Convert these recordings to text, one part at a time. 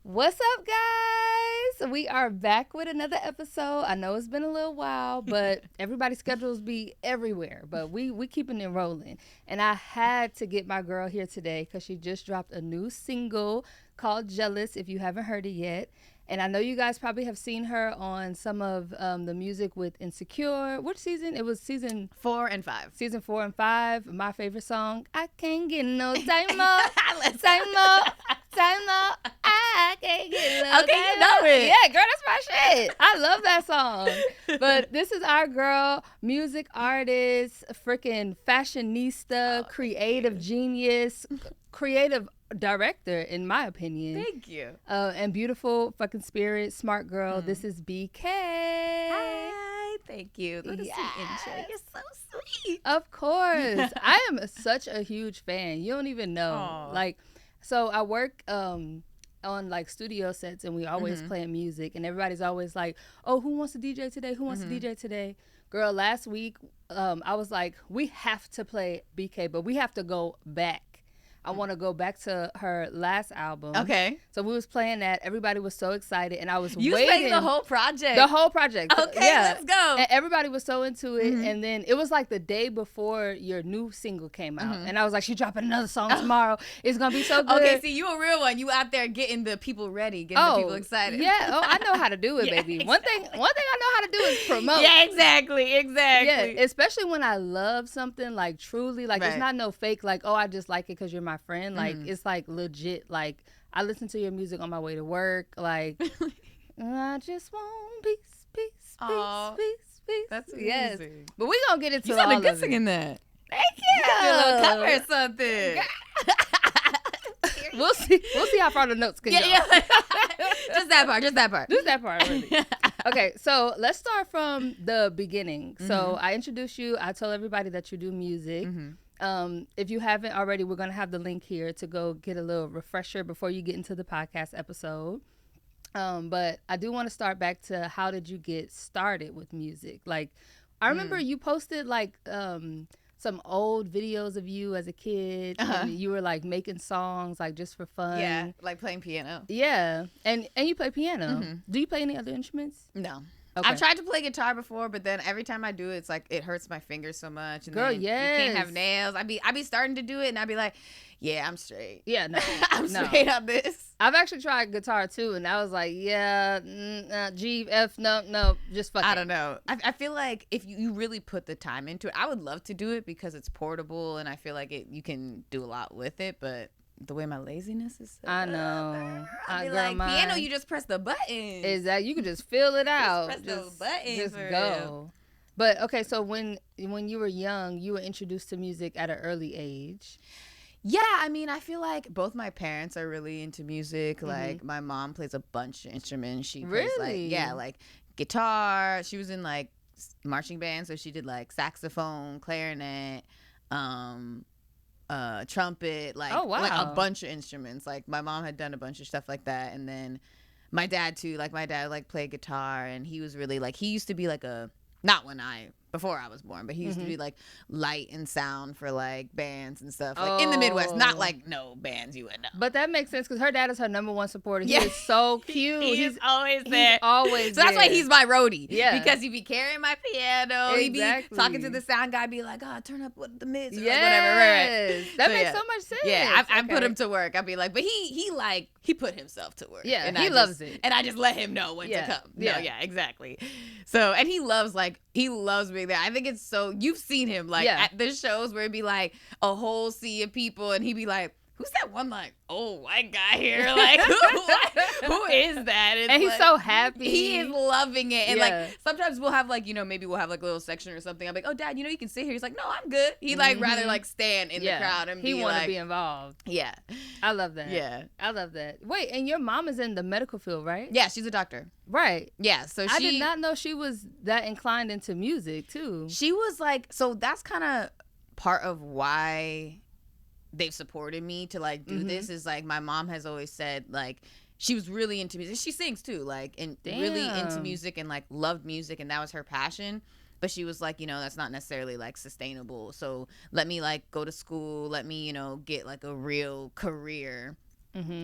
What's up, guys? We are back with another episode. I know it's been a little while, but everybody's schedules be everywhere. But we keeping it rolling. And I had to get my girl here today because she just dropped a new single called Jealous, if you haven't heard it yet. And I know you guys probably have seen her on some of the music with Insecure. Which season? It was season 4 and 5. Season 4 and 5. My favorite song. I can't get no time up. Time up. Time up. I can't get no Okay, you know it. Yeah, girl, that's my shit. I love that song. But this is our girl, music artist, freaking fashionista, creative genius, creative director, in my opinion. Thank you. And beautiful fucking spirit, smart girl. This is BK. Hi. Thank you. That is Yes. an intro. You're so sweet. Of course. I am such a huge fan. You don't even know. Aw. Like, so I work on like studio sets, and we always playing music, and everybody's always like, oh, who wants to DJ today? Who wants to DJ today? Girl, last week I was like, we have to play BK, but we have to go back. I want to go back to her last album. Okay. So we was playing that. Everybody was so excited, and I was You was waiting. playing the whole project. The whole project. Okay, Yeah. let's go. And everybody was so into it. And then it was like the day before your new single came out. And I was like, she dropping another song tomorrow. It's going to be so good. Okay, see, you a real one. You out there getting the people ready, getting the people excited. Yeah. Oh, I know how to do it, Yeah, baby. One thing I know how to do is promote. Yeah, exactly. Yeah, especially when I love something, like truly, like it's Right. not no fake, like, oh, I just like it because you're my friend. Like, it's like legit. Like, I listen to your music on my way to work. Like, I just want peace, peace, Aw, peace, peace, peace. that's yes. amazing. But we gonna get into You all sounded good of singing it. that. Thank You got your little cover you. or something. We'll see how far the notes can go. Yeah. Just that part. Just that part. Just that part, really. Okay, so let's start from the beginning. So I introduced you. I told everybody that you do music. If you haven't already, we're going to have the link here to go get a little refresher before you get into the podcast episode. But I do want to start back to how did you get started with music? Like, I remember you posted like some old videos of you as a kid, and you were like making songs like just for fun. Yeah, like playing piano. Yeah, and you play piano. Do you play any other instruments? No. Okay. I've tried to play guitar before, but then every time I do it, it's like it hurts my fingers so much. And Girl, then you can't have yes. nails. I be starting to do it, and I'd be like, yeah, I'm straight. Yeah, no, I'm no. straight on this. I've actually tried guitar too, and I was like, yeah, G, F, no, just fuck I it. don't know. I feel like if you really put the time into it, I would love to do it because it's portable, and I feel like you can do a lot with it, but the way my laziness is set I up, know. I'd be Girl, like, piano, mine you just press the buttons. is that you can just feel it out. press those buttons just for go. real. But okay, so when you were young, you were introduced to music at an early age. Yeah, I mean, I feel like both my parents are really into music. Like, my mom plays a bunch of instruments. She plays, Really? like guitar. She was in, like, marching band, so she did, like, saxophone, clarinet, trumpet, like, Oh, wow. like a bunch of instruments. Like, my mom had done a bunch of stuff like that. And then my dad, too. Like, my dad, like, played guitar, and he was really, like, he used to be, like, before I was born, but he used to be like light and sound for like bands and stuff like in the Midwest, not like no bands you would know. But that makes sense because her dad is her number one supporter. He Yeah. is so cute. He's always He's there. always So that's why there. he's my roadie. Yeah. Because he be carrying my piano. He Exactly. be talking to the sound guy, be like, oh, turn up with the mids or Yes. whatever. Right. That So, makes yeah. so much sense. Yeah, I put Okay. him to work. I'd be like, but he put himself to work. Yeah, and he I loves just, it. and I just let him know when Yeah, to come. yeah. No, yeah, exactly. So, and he loves being there. I think it's so, you've seen him like Yeah. at the shows where it'd be like a whole sea of people, and he'd be like, who's that one like old white guy here? Like who is that? It's And he's like- so happy. He is loving it. And Yeah. like sometimes we'll have like, maybe we'll have like a little section or something. I'm like, oh dad, you can sit here. He's like, no, I'm good. He'd like rather like stand in the crowd and he be want to like, be involved. yeah. I love that. Yeah. I love that. Wait, and your mom is in the medical field, right? Yeah, she's a doctor. Right. Yeah, so I did not know she was that inclined into music too. She was like, so that's kind of part of why they've supported me to like do this is like my mom has always said like she was really into music. She sings too, like, and really into Damn. music and like loved music, and that was her passion. But she was like, that's not necessarily like sustainable. So let me like go to school. Let me, get like a real career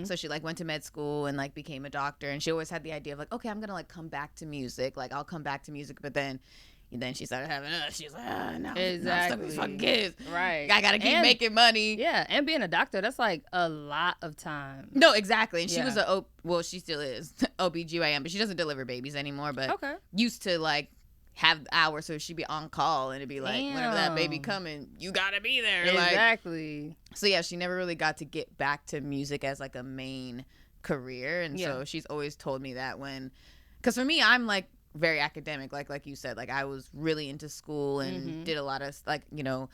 So she like went to med school and like became a doctor, and she always had the idea of like, okay, I'm gonna like come back to music, like I'll come back to music. But then she started having she's like, no, Exactly. I'm stuck with these fucking kids, Right? I gotta keep making money. Yeah, and being a doctor, that's like a lot of time. No, exactly. And she was well, she still is OBGYN, but she doesn't deliver babies anymore, but used to like have hours, so she'd be on call and it'd be like, whenever that baby coming, you gotta be there. Exactly. Like, so yeah, she never really got to get back to music as like a main career, and so she's always told me that because for me, I'm like very academic, like you said, like I was really into school and did a lot of like, and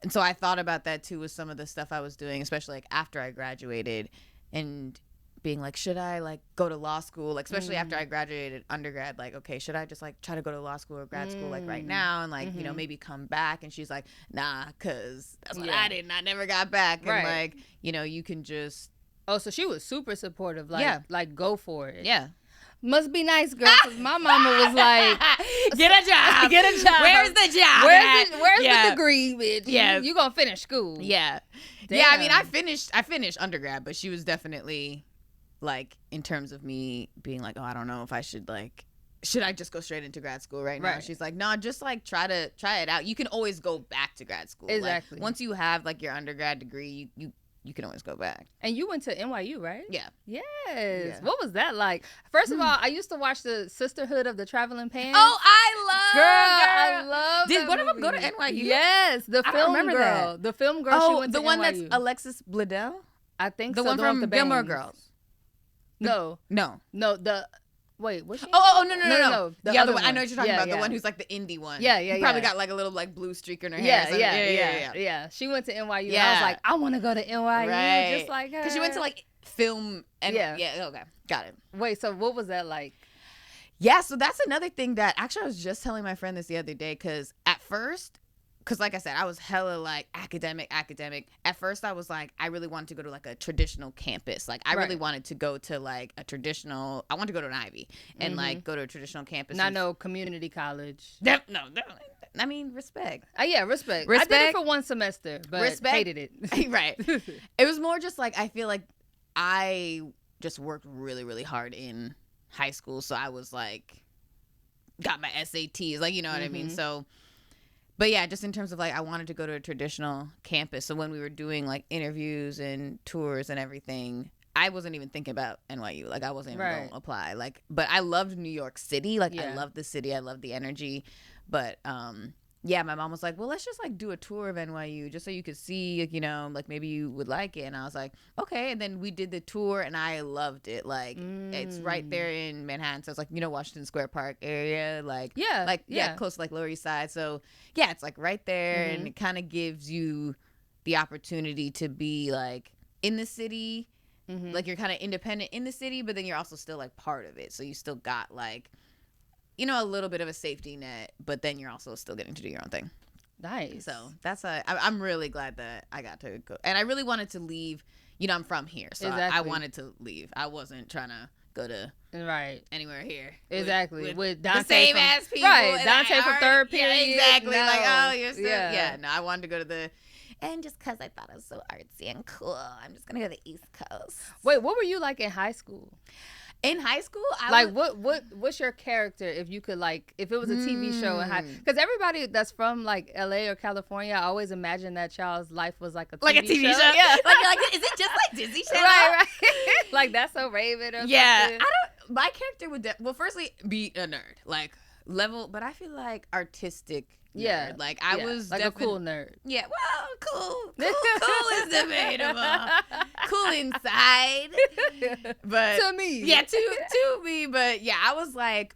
so I thought about that too with some of the stuff I was doing, especially like after I graduated, and being like, should I like go to law school, like especially after I graduated undergrad, like, okay, should I just like try to go to law school or grad school like right now and like maybe come back? And she's like, nah, because that's what I did and I never got back. And like, you can just so she was super supportive, like go for it. Must be nice, girl, because my mama was like, get a job. Where's the job? Where's the degree, bitch? You gonna finish school. Yeah. I mean, I finished undergrad, but she was definitely like, in terms of me being like, oh, I don't know if I should I just go straight into grad school right now? She's like, no, just like try it out. You can always go back to grad school. Exactly. Like, once you have like your undergrad degree, you can always go back. And you went to NYU, right? Yeah. Yes. Yeah. What was that like? First of all, I used to watch the Sisterhood of the Traveling Pants. Oh, I love Did one of them go to NYU? Yes, the film girl. That. The film girl. She went the to one NYU. that's Alexis Bledel? I think the so. One the from one with the Gilmore bangs. Girls. No. Wait, was she? Oh, no. The other other one. I know what you're talking about. Yeah. The one who's like the indie one. Yeah. Probably got like a little like blue streak in her hair. Yeah. She went to NYU. Yeah. I was like, I want to go to NYU just like her. Because she went to like film and okay. Got it. Wait, so what was that like? Yeah, so that's another thing that actually I was just telling my friend this the other day, because at first, like I said, I was hella like academic. At first I was like, I really wanted to go to like a traditional campus. Like I really wanted to go to like I wanted to go to an Ivy and like go to a traditional campus. Not no community college. No. I mean, respect. Yeah, respect. I did it for one semester, but hated it. Right. It was more just like, I feel like I just worked really, really hard in high school. So I was like, got my SATs, like, you know what I mean? So, but yeah, just in terms of like, I wanted to go to a traditional campus. So when we were doing like interviews and tours and everything, I wasn't even thinking about NYU. Like I wasn't even going to apply. Like, but I loved New York City. Like I loved the city. I loved the energy. But yeah, my mom was like, well, let's just like do a tour of NYU just so you could see, like maybe you would like it. And I was like, okay. And then we did the tour and I loved it. Like it's right there in Manhattan. So it's like, Washington Square Park area. Like, close to like Lower East Side. So yeah, it's like right there. And it kind of gives you the opportunity to be like in the city. Like you're kind of independent in the city, but then you're also still like part of it. So you still got like, a little bit of a safety net, but then you're also still getting to do your own thing. Nice. So I'm really glad that I got to go. And I really wanted to leave. I'm from here. So I wanted to leave. I wasn't trying to go to anywhere here. Exactly. With Dante the same ass people. Right. Dante from third period. Yeah, exactly. No. Like, oh, you're still. Yeah. No, I wanted to go to and just because I thought it was so artsy and cool, I'm just going to go to the East Coast. Wait, what were you like in high school? In high school, what's your character if you could if it was a TV show in high, because everybody that's from like LA or California, I always imagine that child's life was like a TV show. Yeah, like is it just like Disney Channel? Right. Like That's So Raven or something. My character would firstly be a nerd, like level, but I feel like artistic. Nerd. Like I was like a cool nerd. Yeah, well, cool is debatable. Cool inside, but to me, to me. But yeah, I was like,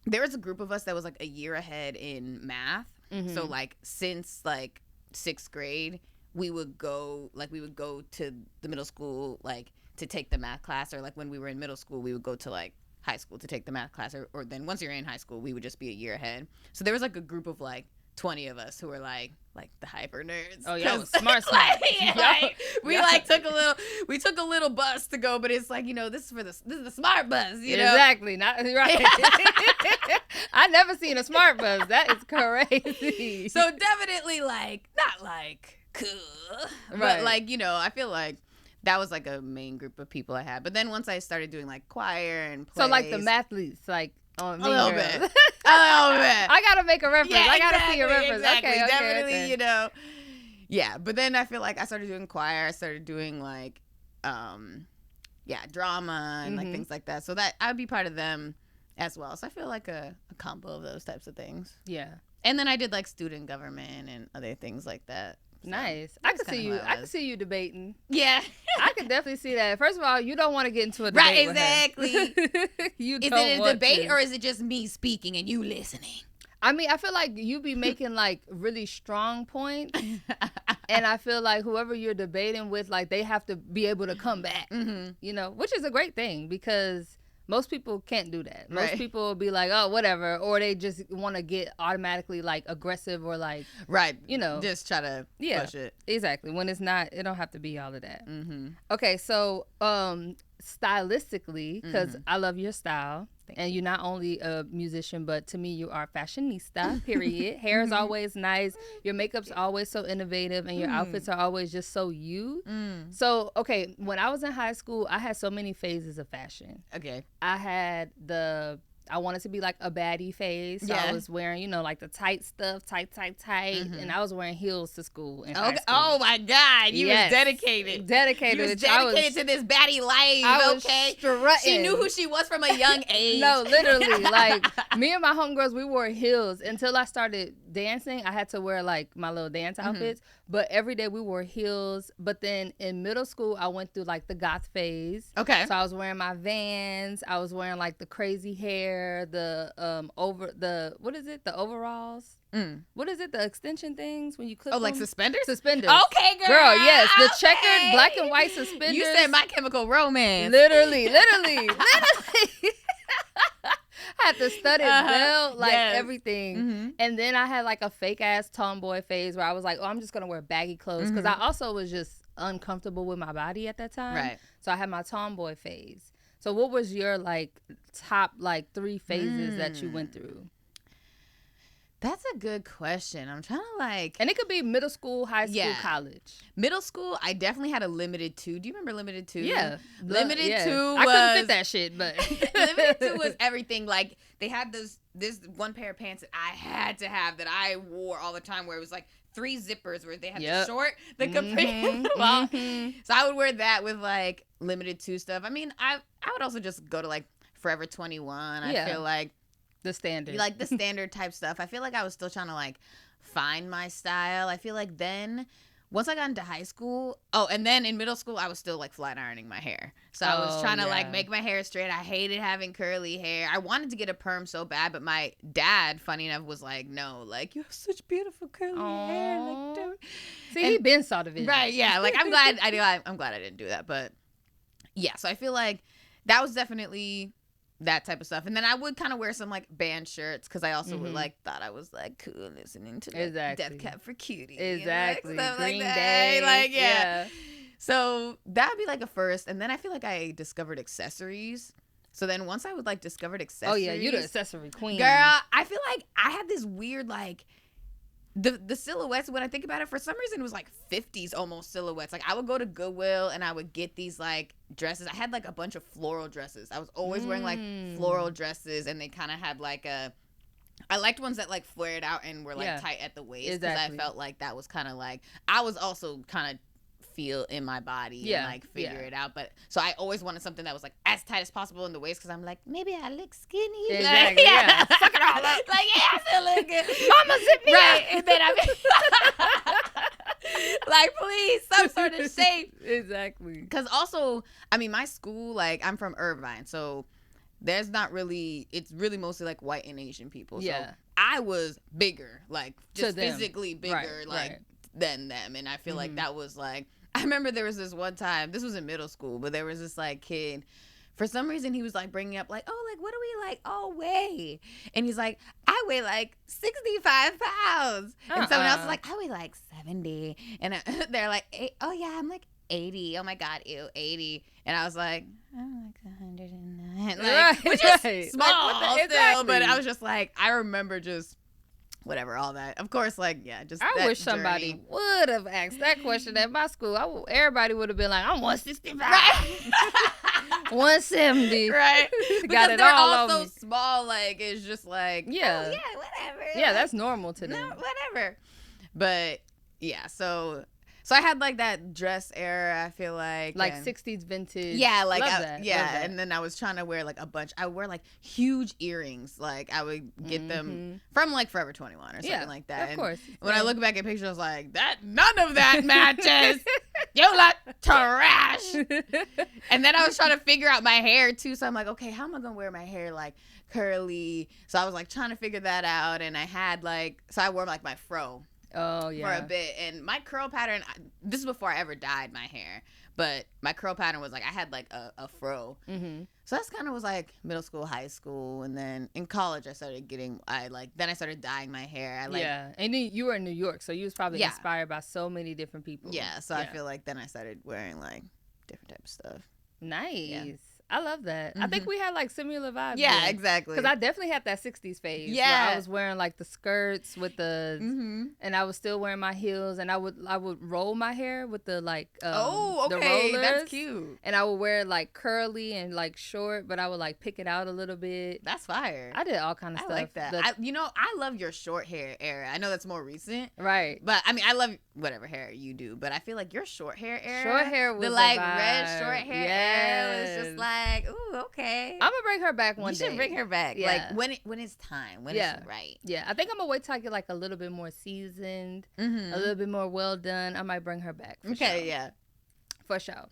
there was a group of us that was like a year ahead in math. So like since like 6th grade, we would go to the middle school like to take the math class, or like when we were in middle school, we would go to like high school to take the math class, or then once you're in high school, we would just be a year ahead. So there was like a group of like 20 of us who were like the hyper nerds. Oh yeah, smart. We took a little bus to go, but it's like, this is the smart bus, Exactly. Not right. I never seen a smart bus. That is crazy. So definitely like not like cool, but like, I feel like that was like a main group of people I had. But then once I started doing like choir and plays, So like the mathletes, like on a little bit, a little bit. I gotta make a reference. Yeah, I gotta see a reference. Exactly. Okay, Definitely, okay. you know. Yeah, but then I feel like I started doing choir. I started doing like, drama and like things like that. So that I would be part of them as well. So I feel like a combo of those types of things. Yeah. And then I did like student government and other things like that. So nice. I could see you. I could see you debating. Yeah. I could definitely see that. First of all, you don't want to get into a debate. Right, exactly. You is don't it a want debate to. or is it just me speaking and you listening? I mean, I feel like you be making like really strong points, and I feel like whoever you're debating with, like they have to be able to come back, you know, which is a great thing because most people can't do that. Most people will be like, oh, whatever, or they just want to get automatically like aggressive or like, you know, just try to push it. Exactly. When it's not, it don't have to be all of that. Okay, so stylistically, because I love your style. And you're not only a musician, but to me, you are fashionista, period. Hair is always nice. Your makeup's always so innovative. And your outfits are always just so you. So, okay, when I was in high school, I had so many phases of fashion. Okay. I had I wanted to be like a baddie phase. So I was wearing, you know, like the tight stuff, tight. And I was wearing heels to school in high school. Oh, my God. You was dedicated. Dedicated. You was dedicated to this baddie life, I was strutting. She knew who she was from a young age. No, literally. Like, me and my homegirls, we wore heels. Until I started dancing, I had to wear, like, my little dance outfits. But every day we wore heels. But then in middle school, I went through, like, the goth phase. Okay. So I was wearing my Vans. I was wearing, like, the crazy hair, the overalls. What is it? The extension things when you clip them? Like suspenders? Suspenders. Okay, girl. Yes. The checkered black and white suspenders. You said My Chemical Romance. Literally. I had the studded belt, like everything. And then I had like a fake ass tomboy phase where I was like, oh, I'm just going to wear baggy clothes. Because I also was just uncomfortable with my body at that time. Right. So I had my tomboy phase. So what was your like top like 3 phases that you went through? That's a good question. I'm trying to like... And it could be middle school, high school, college. Middle school, I definitely had a Limited 2. Do you remember Limited 2? Yeah. Limited 2 was... I couldn't fit that shit, but... Limited 2 was everything. Like, they had this one pair of pants that I had to have that I wore all the time where it was like 3 zippers where they had the short, the capri. So I would wear that with like Limited 2 stuff. I mean, I would also just go to like Forever 21. I feel like... The standard. Like the standard type stuff. I feel like I was still trying to like find my style. I feel like then once I got into high school, and then in middle school, I was still like flat ironing my hair. So I was trying to like make my hair straight. I hated having curly hair. I wanted to get a perm so bad, but my dad, funny enough, was like, no, like you have such beautiful curly hair. Like, dude. See, he been saw the video. Right, yeah. Like I'm glad I didn't do that. But yeah, so I feel like that was definitely that type of stuff. And then I would kind of wear some like band shirts because I also would like thought I was like cool listening to like, Death Cab for Cutie. Exactly. Stuff Green like Day. Like, yeah. So that would be like a first. And then I feel like I discovered accessories. So then once I would like discovered accessories. Oh yeah, you the accessory queen. Girl, I feel like I had this weird like the silhouettes, when I think about it, for some reason it was like 50s almost silhouettes. Like I would go to Goodwill and I would get these like dresses. I had like a bunch of floral dresses. I was always wearing like floral dresses, and they kind of had like I liked ones that like flared out and were like tight at the waist because I felt like that was kind of like, I was also kind of feel in my body and like figure it out. But so I always wanted something that was like as tight as possible in the waist because I'm like, maybe I look skinny. Exactly. Like, Suck it all up. Like, yeah, I still look good. Mama, zip me right. up. And then like, please, some sort of shape. Exactly. Because also, I mean, my school, like, I'm from Irvine, so there's not really, it's really mostly like white and Asian people. Yeah. So I was bigger, like just physically bigger, than them. And I feel like that was like, I remember there was this one time, this was in middle school, but there was this like kid, for some reason he was like bringing up like, oh, like what do we like all weigh? And he's like, I weigh like 65 pounds. And someone else is like, I weigh like 70. And they're like, oh yeah, I'm like 80. Oh my God, ew, 80. And I was like, I'm like 109. Like, which is small still, but I was just like, I remember just whatever, all that. Of course, like, yeah, just I that wish somebody journey. would have asked that question at my school. Everybody would have been like, I'm 165. Right. 170. Right. Got Because it they're all all on so me. small, like, it's just like, Yeah. oh, yeah, whatever. Yeah, Like, that's normal to them. no, whatever. But, yeah, so I had, like, that dress era, I feel like. Like and 60s vintage. yeah, like, Love that. yeah, Love that. and then I was trying to wear, like, I would wear, like, huge earrings. Like, I would get them from, like, Forever 21 or something like that. Of course. When I look back at pictures, I was like, none of that matches. You look trash. And then I was trying to figure out my hair, too. So I'm like, okay, how am I going to wear my hair, like, curly? So I was, like, trying to figure that out. And I had, like, so I wore, like, my fro. Oh, yeah. For a bit. And my curl pattern, this is before I ever dyed my hair, but my curl pattern was like, I had like a fro. Mm-hmm. So that's kind of was like middle school, high school. And then in college, I started then I started dyeing my hair. Yeah. And then you were in New York, so you was probably inspired by so many different people. Yeah. So I feel like then I started wearing like different types of stuff. Nice. Yeah. I love that. I think we had like similar vibes. Yeah, exactly. Because I definitely had that 60s phase. Yeah. Where I was wearing like the skirts with the, and I was still wearing my heels, and I would roll my hair with the like, the rollers. That's cute. And I would wear it like curly and like short, but I would like pick it out a little bit. That's fire. I did all kind of I stuff. like that. I love your short hair era. I know that's more recent. Right. But I mean, I love whatever hair you do, but I feel like your short hair era. Short hair was the like a vibe. red short hair era was just like, ooh, okay. I'm gonna bring her back one day. You should bring her back. Yeah. Like when it's time, when it's right. Yeah, I think I'm gonna wait till I get like a little bit more seasoned, a little bit more well done. I might bring her back. For sure. Yeah. For sure.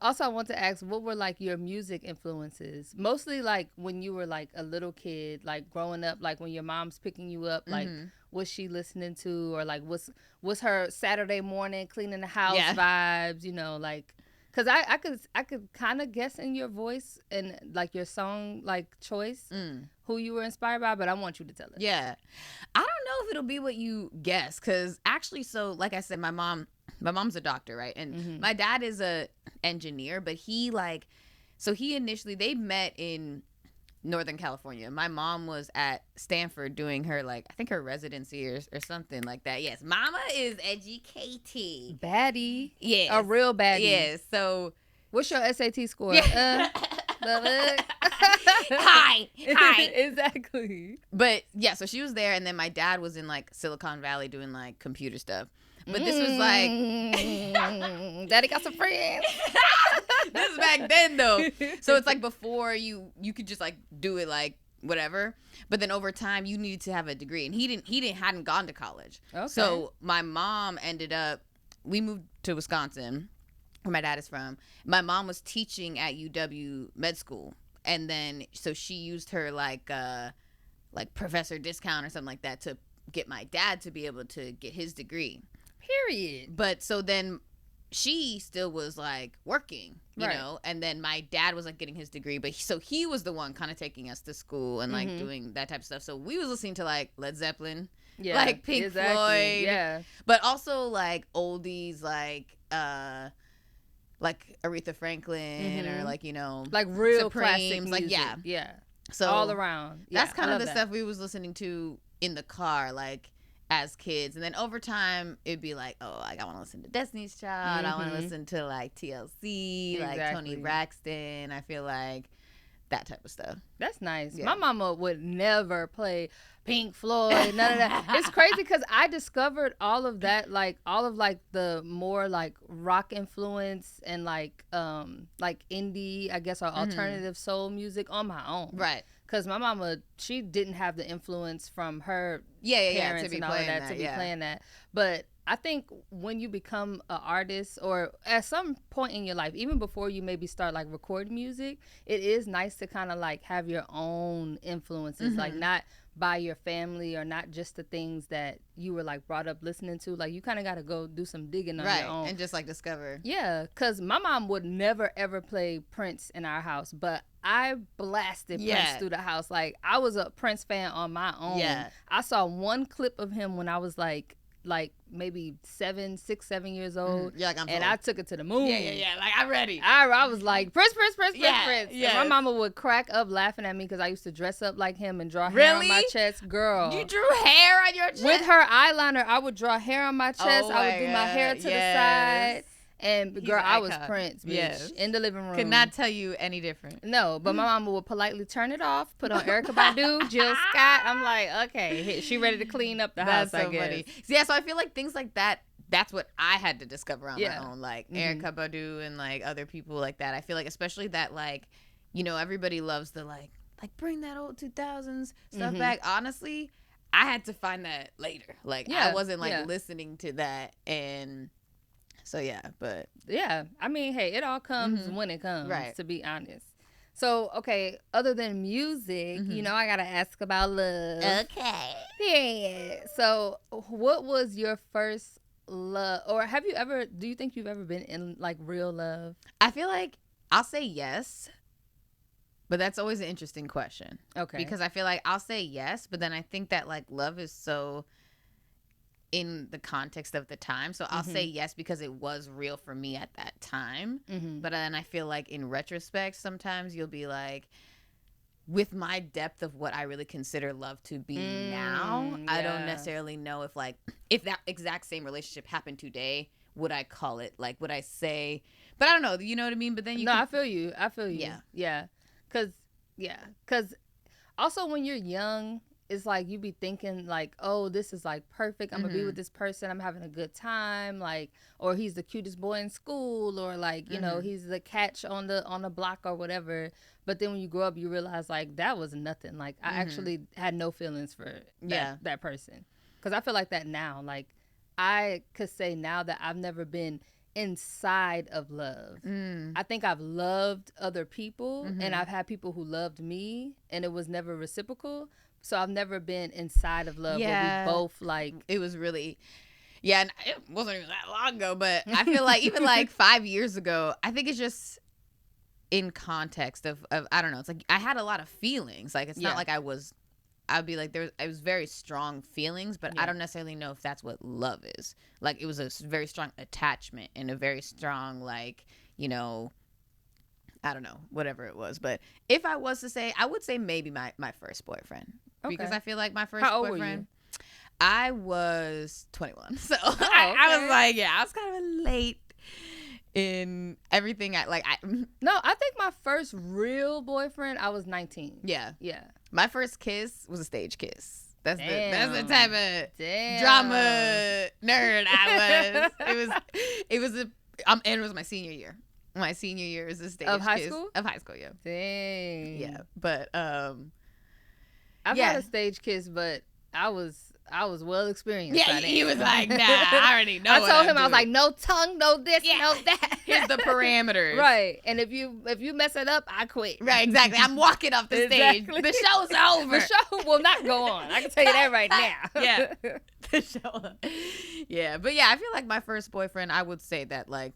Also, I want to ask, what were like your music influences? Mostly like when you were like a little kid, like growing up, like when your mom's picking you up, like what's she listening to, or like what's her Saturday morning cleaning the house vibes? You know, like. Cause I could kind of guess in your voice and like your song like choice who you were inspired by, but I want you to tell us. Yeah, I don't know if it'll be what you guess, cause actually, so like I said, my mom's a doctor, right, and my dad is a engineer, but he initially they met in Northern California. My mom was at Stanford doing her I think her residency or something like that. Yes, mama is educated. Baddie. Yeah. A real baddie. Yeah. So what's your SAT score? Yeah. Love it. Hi. Exactly. But yeah, so she was there, and then my dad was in like Silicon Valley doing like computer stuff. But this was like Daddy got some friends. This is back then though. So it's like before you could just like do it like whatever. But then over time you needed to have a degree, and he hadn't gone to college. Okay. So my mom we moved to Wisconsin, where my dad is from. My mom was teaching at UW med school, and then so she used her like professor discount or something like that to get my dad to be able to get his degree. Period. But so then she still was like working, you know, and then my dad was like getting his degree, but he was the one kind of taking us to school and like doing that type of stuff. So we was listening to like Led Zeppelin, like Pink Floyd, but also like oldies like Aretha Franklin or like, you know, like real Supremes, classic music. like yeah. So all around. That's kind of the stuff we was listening to in the car, like as kids. And then over time it'd be like, oh, like I want to listen to Destiny's Child, I want to listen to like TLC, like Tony Braxton. I feel like that type of stuff. That's nice. My mama would never play Pink Floyd, none of that. It's crazy because I discovered all of that, like all of like the more like rock influence and like indie, I guess, or alternative soul music on my own. Right. Because my mama, she didn't have the influence from her parents and all of that to be playing that. But I think when you become an artist, or at some point in your life, even before you maybe start like recording music, it is nice to kind of like have your own influences, like not by your family or not just the things that you were like brought up listening to. Like you kind of got to go do some digging on your own. And just like discover. Yeah, because my mom would never ever play Prince in our house, but I blasted Prince through the house. Like I was a Prince fan on my own. Yeah. I saw one clip of him when I was like like maybe 6, 7 years old. You're like, I'm and sold. I took it to the moon. Yeah. Like, I'm ready. I was like, Prince. Yes. And my mama would crack up laughing at me because I used to dress up like him and draw hair on my chest. Girl. You drew hair on your chest? With her eyeliner, I would draw hair on my chest. Oh I would do my hair to the side. And He's girl, an I was icon. Prince, bitch, Yes. in the living room. Could not tell you any different. No, but my mama would politely turn it off, put on Erykah Badu, Jill Scott. I'm like, okay, she ready to clean up the house, That's so I guess. funny. Yeah, so I feel like things like that, that's what I had to discover on Yeah. my own. Like Erykah Badu and like other people like that. I feel like especially that like, you know, everybody loves the like bring that old 2000s stuff back. Honestly, I had to find that later. Like I wasn't like listening to that, and so yeah, but yeah, I mean, hey, it all comes when it comes, right, to be honest. So, okay, other than music, you know, I gotta ask about love. Okay. Yeah. So, what was your first love, or do you think you've ever been in like real love? I feel like I'll say yes, but that's always an interesting question. Okay. Because I feel like I'll say yes, but then I think that like love is so in the context of the time. So I'll say yes because it was real for me at that time. But then I feel like in retrospect, sometimes you'll be like, with my depth of what I really consider love to be now, I don't necessarily know if that exact same relationship happened today, would I call it, like, would I say, but I don't know, you know what I mean? But then I feel you. Yeah. Cause also when you're young, it's like you be thinking like, oh, this is like perfect. I'm gonna be with this person. I'm having a good time. Like, or he's the cutest boy in school, or like, you know, he's the catch on the block or whatever. But then when you grow up, you realize like that was nothing. Like I actually had no feelings for that person. Cause I feel like that now. Like I could say now that I've never been inside of love. I think I've loved other people, and I've had people who loved me, and it was never reciprocal. So I've never been inside of love where we both like. It was really, and it wasn't even that long ago, but I feel like even like 5 years ago, I think it's just in context of I don't know. It's like I had a lot of feelings. Like it's not like I'd be like, it was very strong feelings, but I don't necessarily know if that's what love is. Like it was a very strong attachment and a very strong, like, you know, I don't know, whatever it was. But if I was to say, I would say maybe my first boyfriend. Okay. Because I feel like my first boyfriend. Were you? I was 21. So I was like, I was kind of late in everything. No, I think my first real boyfriend, I was 19. Yeah. My first kiss was a stage kiss. That's the type of drama nerd I was. And it was my senior year. My senior year is a stage of high kiss. school. Of high school, yeah. Dang. Yeah, but I've had a stage kiss, but I was well experienced. Yeah, he was like, nah, I already know. I told him I was like, no tongue, no this, no that. Here's the parameters. Right, and if you mess it up, I quit. Right, exactly. I'm walking off the stage. The show's over. The show will not go on. I can tell you that right now. Yeah, the show. Yeah, but yeah, I feel like my first boyfriend, I would say that like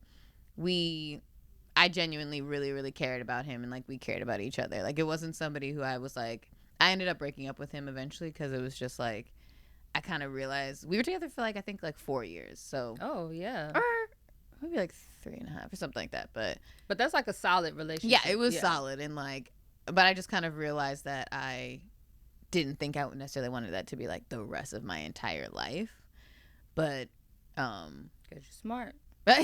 I genuinely really, really cared about him, and like we cared about each other. Like it wasn't somebody who I was like. I ended up breaking up with him eventually because it was just like I kind of realized we were together for like I think like 4 years. So or maybe like 3.5 or something like that. But that's like a solid relationship. Yeah, it was solid, and like, but I just kind of realized that I didn't think I necessarily wanted that to be like the rest of my entire life. But because you're smart. But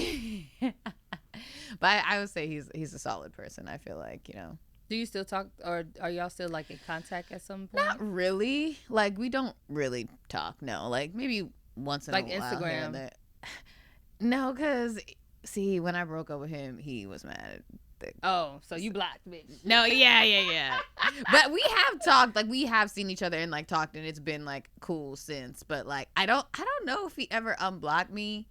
I would say he's a solid person. I feel like, you know. Do you still talk, or are y'all still like in contact at some point? Not really. Like we don't really talk. No, like maybe once in like a while. Like Instagram. No, because see, when I broke up with him, he was mad. Oh, so you blocked, bitch. No, yeah. But we have talked, like we have seen each other and like talked, and it's been like cool since. But like I don't know if he ever unblocked me.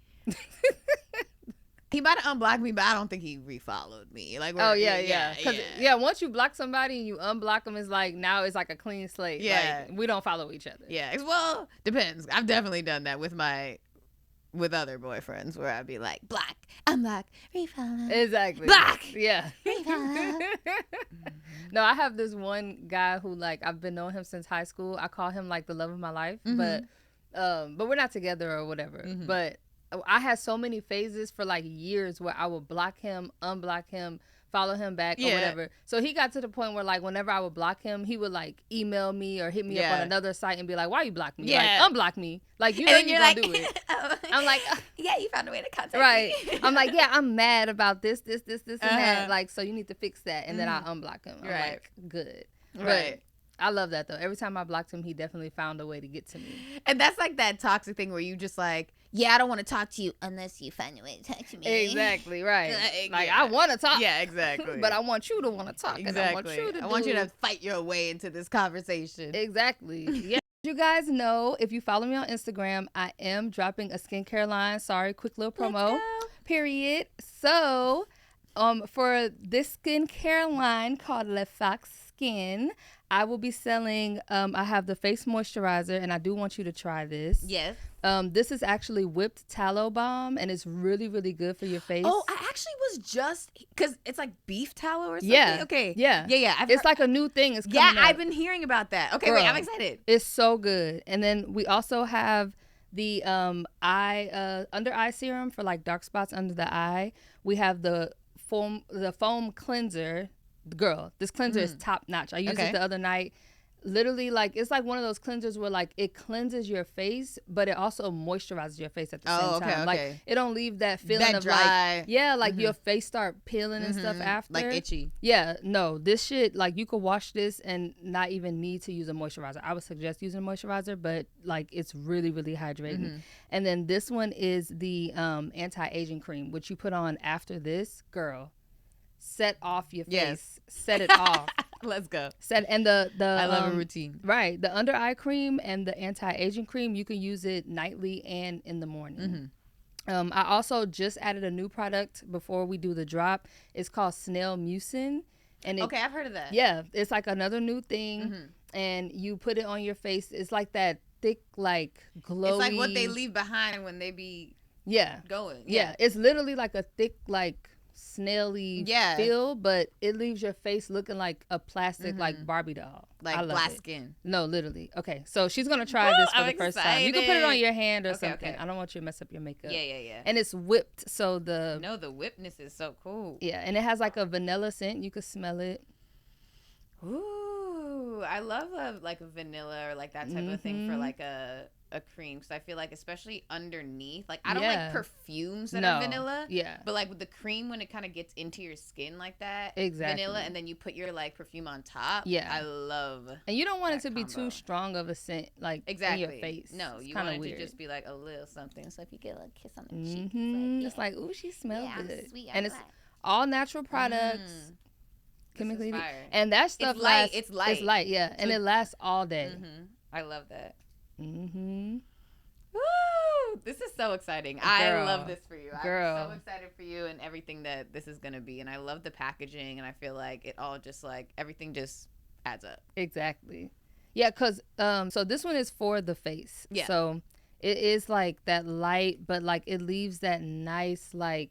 He might have unblocked me, but I don't think he refollowed me. Like, yeah. Once you block somebody and you unblock them, it's like now it's like a clean slate. Yeah, like, we don't follow each other. Yeah, well, depends. I've definitely done that with other boyfriends where I'd be like, block, unblock, refollow. Exactly. Block. Yeah. Refollow. No, I have this one guy who like I've been knowing him since high school. I call him like the love of my life, but But we're not together or whatever. But I had so many phases for like years where I would block him, unblock him, follow him back or whatever. So he got to the point where like whenever I would block him, he would like email me or hit me up on another site and be like, "Why you block me? Like unblock me. Like you know you're gonna do it." I'm like, "Yeah, you found a way to contact me." I'm like, "Yeah, I'm mad about this, and that. Like, so you need to fix that." And then I unblock him. I'm like, "Good." But I love that though. Every time I blocked him, he definitely found a way to get to me. And that's like that toxic thing where you just like, yeah, I don't want to talk to you unless you find a way to talk to me. Exactly, right. Like I want to talk. Yeah, exactly. But I want you to want to talk. Exactly. And I want you to fight your way into this conversation. Exactly. Yeah. You guys know, if you follow me on Instagram, I am dropping a skincare line. Sorry, quick little promo. Period. So, for this skincare line called Le Fox Skin, I will be selling, I have the face moisturizer, and I do want you to try this. Yes. This is actually whipped tallow balm, and it's really, really good for your face. Oh, I actually was just, because it's like beef tallow or something. Yeah. Okay. Yeah. It's like a new thing. It's coming I've been hearing about that. Okay, wait, I'm excited. It's so good. And then we also have the under eye serum for like dark spots under the eye. We have the foam cleanser. Girl, this cleanser is top notch. I used it the other night. Literally, like, it's like one of those cleansers where like it cleanses your face, but it also moisturizes your face at the same time. Okay. Like it don't leave that feeling of dry. like your face start peeling and stuff after. Like itchy. Yeah, no, this shit, like you could wash this and not even need to use a moisturizer. I would suggest using a moisturizer, but like it's really, really hydrating. And then this one is the anti-aging cream, which you put on after this, girl. Set off your face. Yes. Set it off. Let's go. And the I love a routine. Right. The under eye cream and the anti-aging cream, you can use it nightly and in the morning. I also just added a new product before we do the drop. It's called Snail Mucin. And I've heard of that. Yeah. It's like another new thing. And you put it on your face. It's like that thick, like glowy. It's like what they leave behind when they be going. Yeah. It's literally like a thick, like snaily feel, but it leaves your face looking like a plastic like Barbie doll. Like glass skin. No, literally. Okay, so she's gonna try this for the first time. You can put it on your hand or something. Okay. I don't want you to mess up your makeup. Yeah. And it's whipped, so the whippedness is so cool. Yeah, and it has like a vanilla scent. You could smell it. Ooh, I love like a vanilla or like that type of thing for like a cream, because I feel like especially underneath, like I don't like perfumes that are vanilla, but like with the cream, when it kind of gets into your skin like that, vanilla, and then you put your like perfume on top, I love. And you don't want it to be too strong of a scent, like in your face. No, you want it to just be like a little something, so if you get a little kiss on the cheek, it's like ooh, she smells good. Sweet, and it's all natural products, chemically, and that stuff lasts. It's light. It's light, yeah, and it lasts all day. I love that. Woo! This is so exciting. I love this for you. I'm so excited for you and everything that this is going to be. And I love the packaging, and I feel like it all just like everything just adds up. Exactly. Yeah, because so this one is for the face. Yeah. So it is like that light, but like it leaves that nice like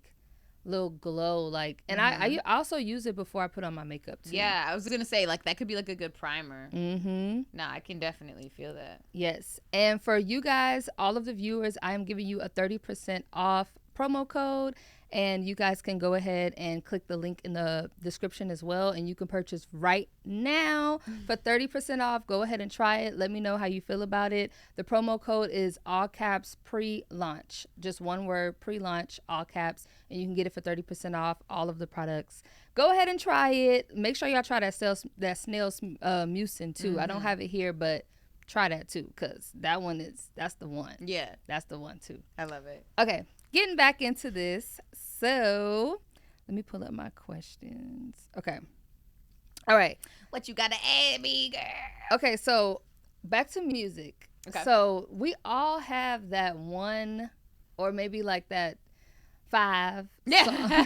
little glow, like, and I also use it before I put on my makeup too. Yeah, I was gonna say like that could be like a good primer. I can definitely feel that. Yes. And for you guys, all of the viewers, I am giving you a 30% off promo code, and you guys can go ahead and click the link in the description as well, and you can purchase right now for 30% off. Go ahead and try it. Let me know how you feel about it. The promo code is all caps pre-launch, just one word, pre-launch, all caps, and you can get it for 30% off all of the products. Go ahead and try it. Make sure y'all try that snail's mucin too. I don't have it here, but try that too, because that's the one. Yeah, that's the one too. I love it. Okay, getting back into this. So let me pull up my questions. Okay. All right. What you gotta add me, girl? Okay, so back to music. Okay. So we all have that one, or maybe like that 5. Yeah.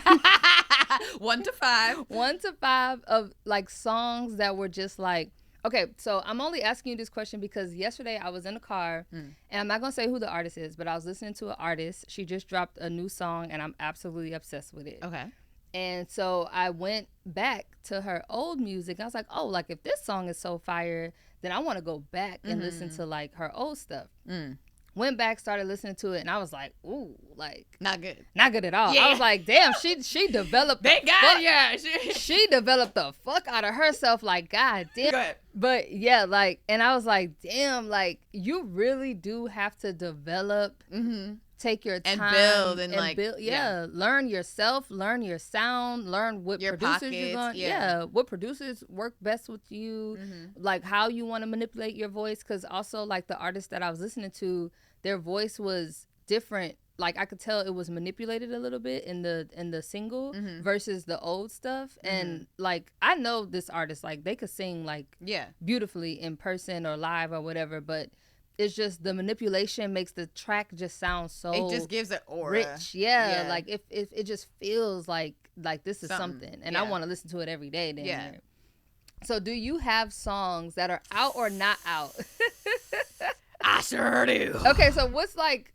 1 to 5. 1 to 5 of like songs that were just like, okay, so I'm only asking you this question because yesterday I was in a car, and I'm not going to say who the artist is, but I was listening to an artist. She just dropped a new song, and I'm absolutely obsessed with it. Okay. And so I went back to her old music. I was like, oh, like if this song is so fire, then I want to go back and listen to like her old stuff. Went back, started listening to it, and I was like, ooh, like not good at all. Yeah. I was like, damn, she developed thank God. Yeah, she developed the fuck out of herself. Like, god damn. Go ahead. But yeah, like, and I was like, damn, like, you really do have to develop, take your time and build and like build. Yeah, learn yourself, learn your sound, learn what your producers pockets, you're going. What producers work best with you, like how you want to manipulate your voice. Because also, like, the artists that I was listening to, their voice was different. Like, I could tell it was manipulated a little bit in the single versus the old stuff. And like, I know this artist, like, they could sing like beautifully in person or live or whatever, but it's just the manipulation makes the track just sound so it just gives it aura. Rich. Like if it just feels like this is something. And I want to listen to it every day. There. So do you have songs that are out or not out? I sure do. Okay, so what's like,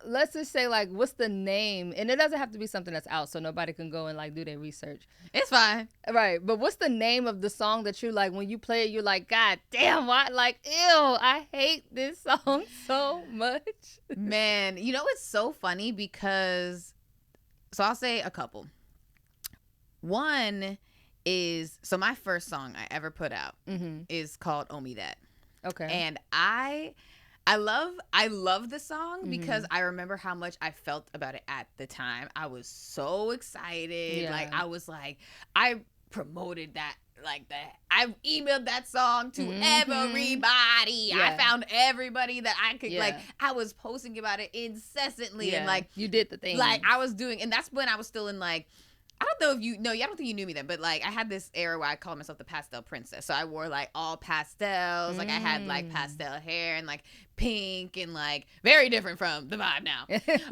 let's just say, like, what's the name? And it doesn't have to be something that's out, so nobody can go and like do their research. It's fine. Right, but what's the name of the song that you like, when you play it, you're like, god damn, why, like, ew, I hate this song so much. Man, you know, it's so funny because, so I'll say a couple. One is, so my first song I ever put out is called "Oh Me That." Okay. And I love the song because I remember how much I felt about it at the time. I was so excited. Like, I was like, I promoted that, like, that. I emailed that song to everybody. I found everybody that I could, like, I was posting about it incessantly. And, like, you did the thing. Like, I was doing, and that's when I was still in, like, I don't know if you know, I don't think you knew me then, but like I had this era where I called myself the pastel princess. So I wore like all pastels, like I had like pastel hair and like pink and like very different from the vibe now.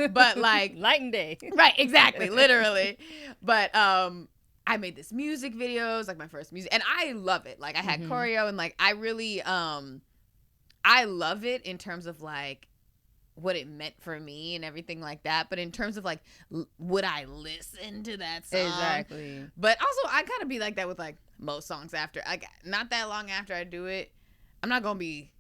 But like light and day. Right, exactly, literally. But I made this music videos, like my first music, and I love it. Like I had choreo and like I really I love it in terms of like what it meant for me and everything like that. But in terms of like, would I listen to that song? Exactly. But also, I gotta be like that with like most songs after. Like, not that long after I do it, I'm not gonna be.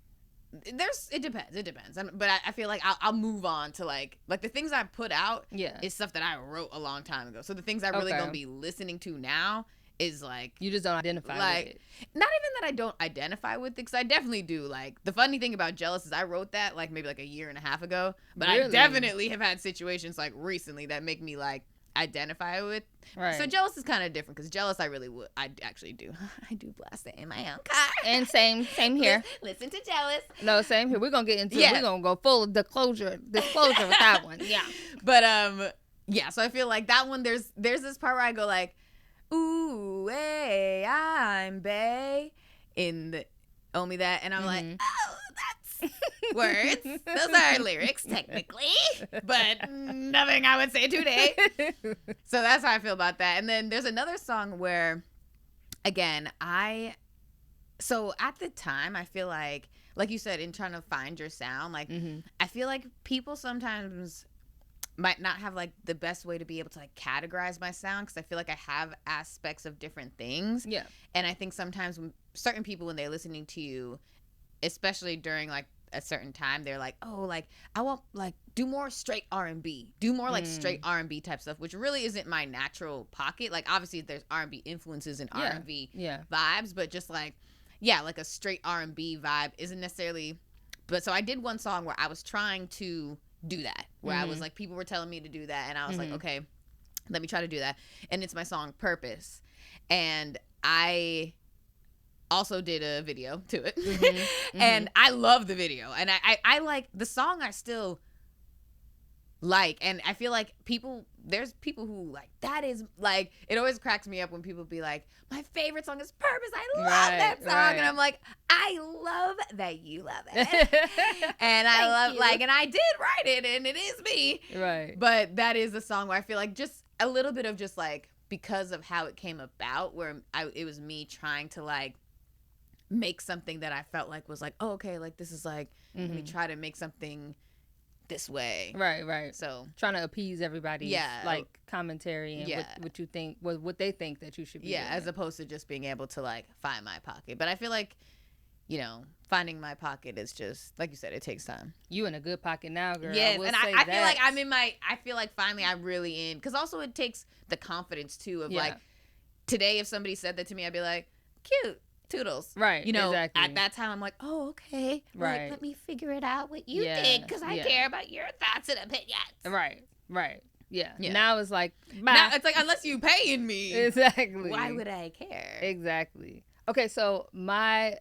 It depends. But I feel like I'll move on to like the things I put out. Is stuff that I wrote a long time ago. So the things I really gonna be listening to now is like, you just don't identify with it. Not even that I don't identify with it, because I definitely do. Like, the funny thing about Jealous is I wrote that like maybe like a year and a half ago, but really? I definitely have had situations like recently that make me like identify with. Right. So Jealous is kind of different, because Jealous I actually do. I do blast it in my own car. And same here. Listen to Jealous. No, same here. We're gonna get into it. We're gonna go full disclosure with that one. Yeah. But yeah, so I feel like that one, there's this part where I go like, ooh, hey, I'm bae, in the "Oh Me That," and I'm like, oh, that's words. Those are lyrics, technically, but nothing I would say today. So that's how I feel about that. And then there's another song where, again, so at the time, I feel like you said, in trying to find your sound, like, I feel like people sometimes might not have like the best way to be able to like categorize my sound, because I feel like I have aspects of different things. Yeah. And I think sometimes when certain people, when they're listening to you, especially during like a certain time, they're like, oh, like I want like do more straight R&B, do more like straight R&B type stuff, which really isn't my natural pocket. Like, obviously there's R&B influences and R&B vibes, but just like, like a straight R&B vibe isn't necessarily. But so I did one song where I was trying to do that, where I was like, people were telling me to do that, and I was like, okay, let me try to do that. And it's my song Purpose, and I also did a video to it. And I love the video, and I like the song. I still like, and I feel like there's people who like, that is like, it always cracks me up when people be like, my favorite song is Purpose, I love that song. And I'm like, I love that you love it. And I love like, and I did write it, and it is me, right? But that is a song where I feel like just a little bit of just like, because of how it came about, where it was me trying to like make something that I felt like was like, oh, okay, like this is like, let me try to make something this way. Right. So trying to appease everybody. Like commentary and what you think, what they think that you should be doing. As opposed to just being able to like find my pocket. But I feel like, finding my pocket is just, like you said, it takes time. You in a good pocket now, girl. Yes, and I feel like I feel like finally I'm really in, because also it takes the confidence too of like, today if somebody said that to me, I'd be like, cute, toodles. Right, exactly. At that time I'm like, oh, okay. Right. Like, let me figure it out what you think, because I care about your thoughts and opinions. Right. Yeah. Now it's like, bye. Now it's like, unless you paying me. Exactly. Why would I care? Exactly. Okay, so my,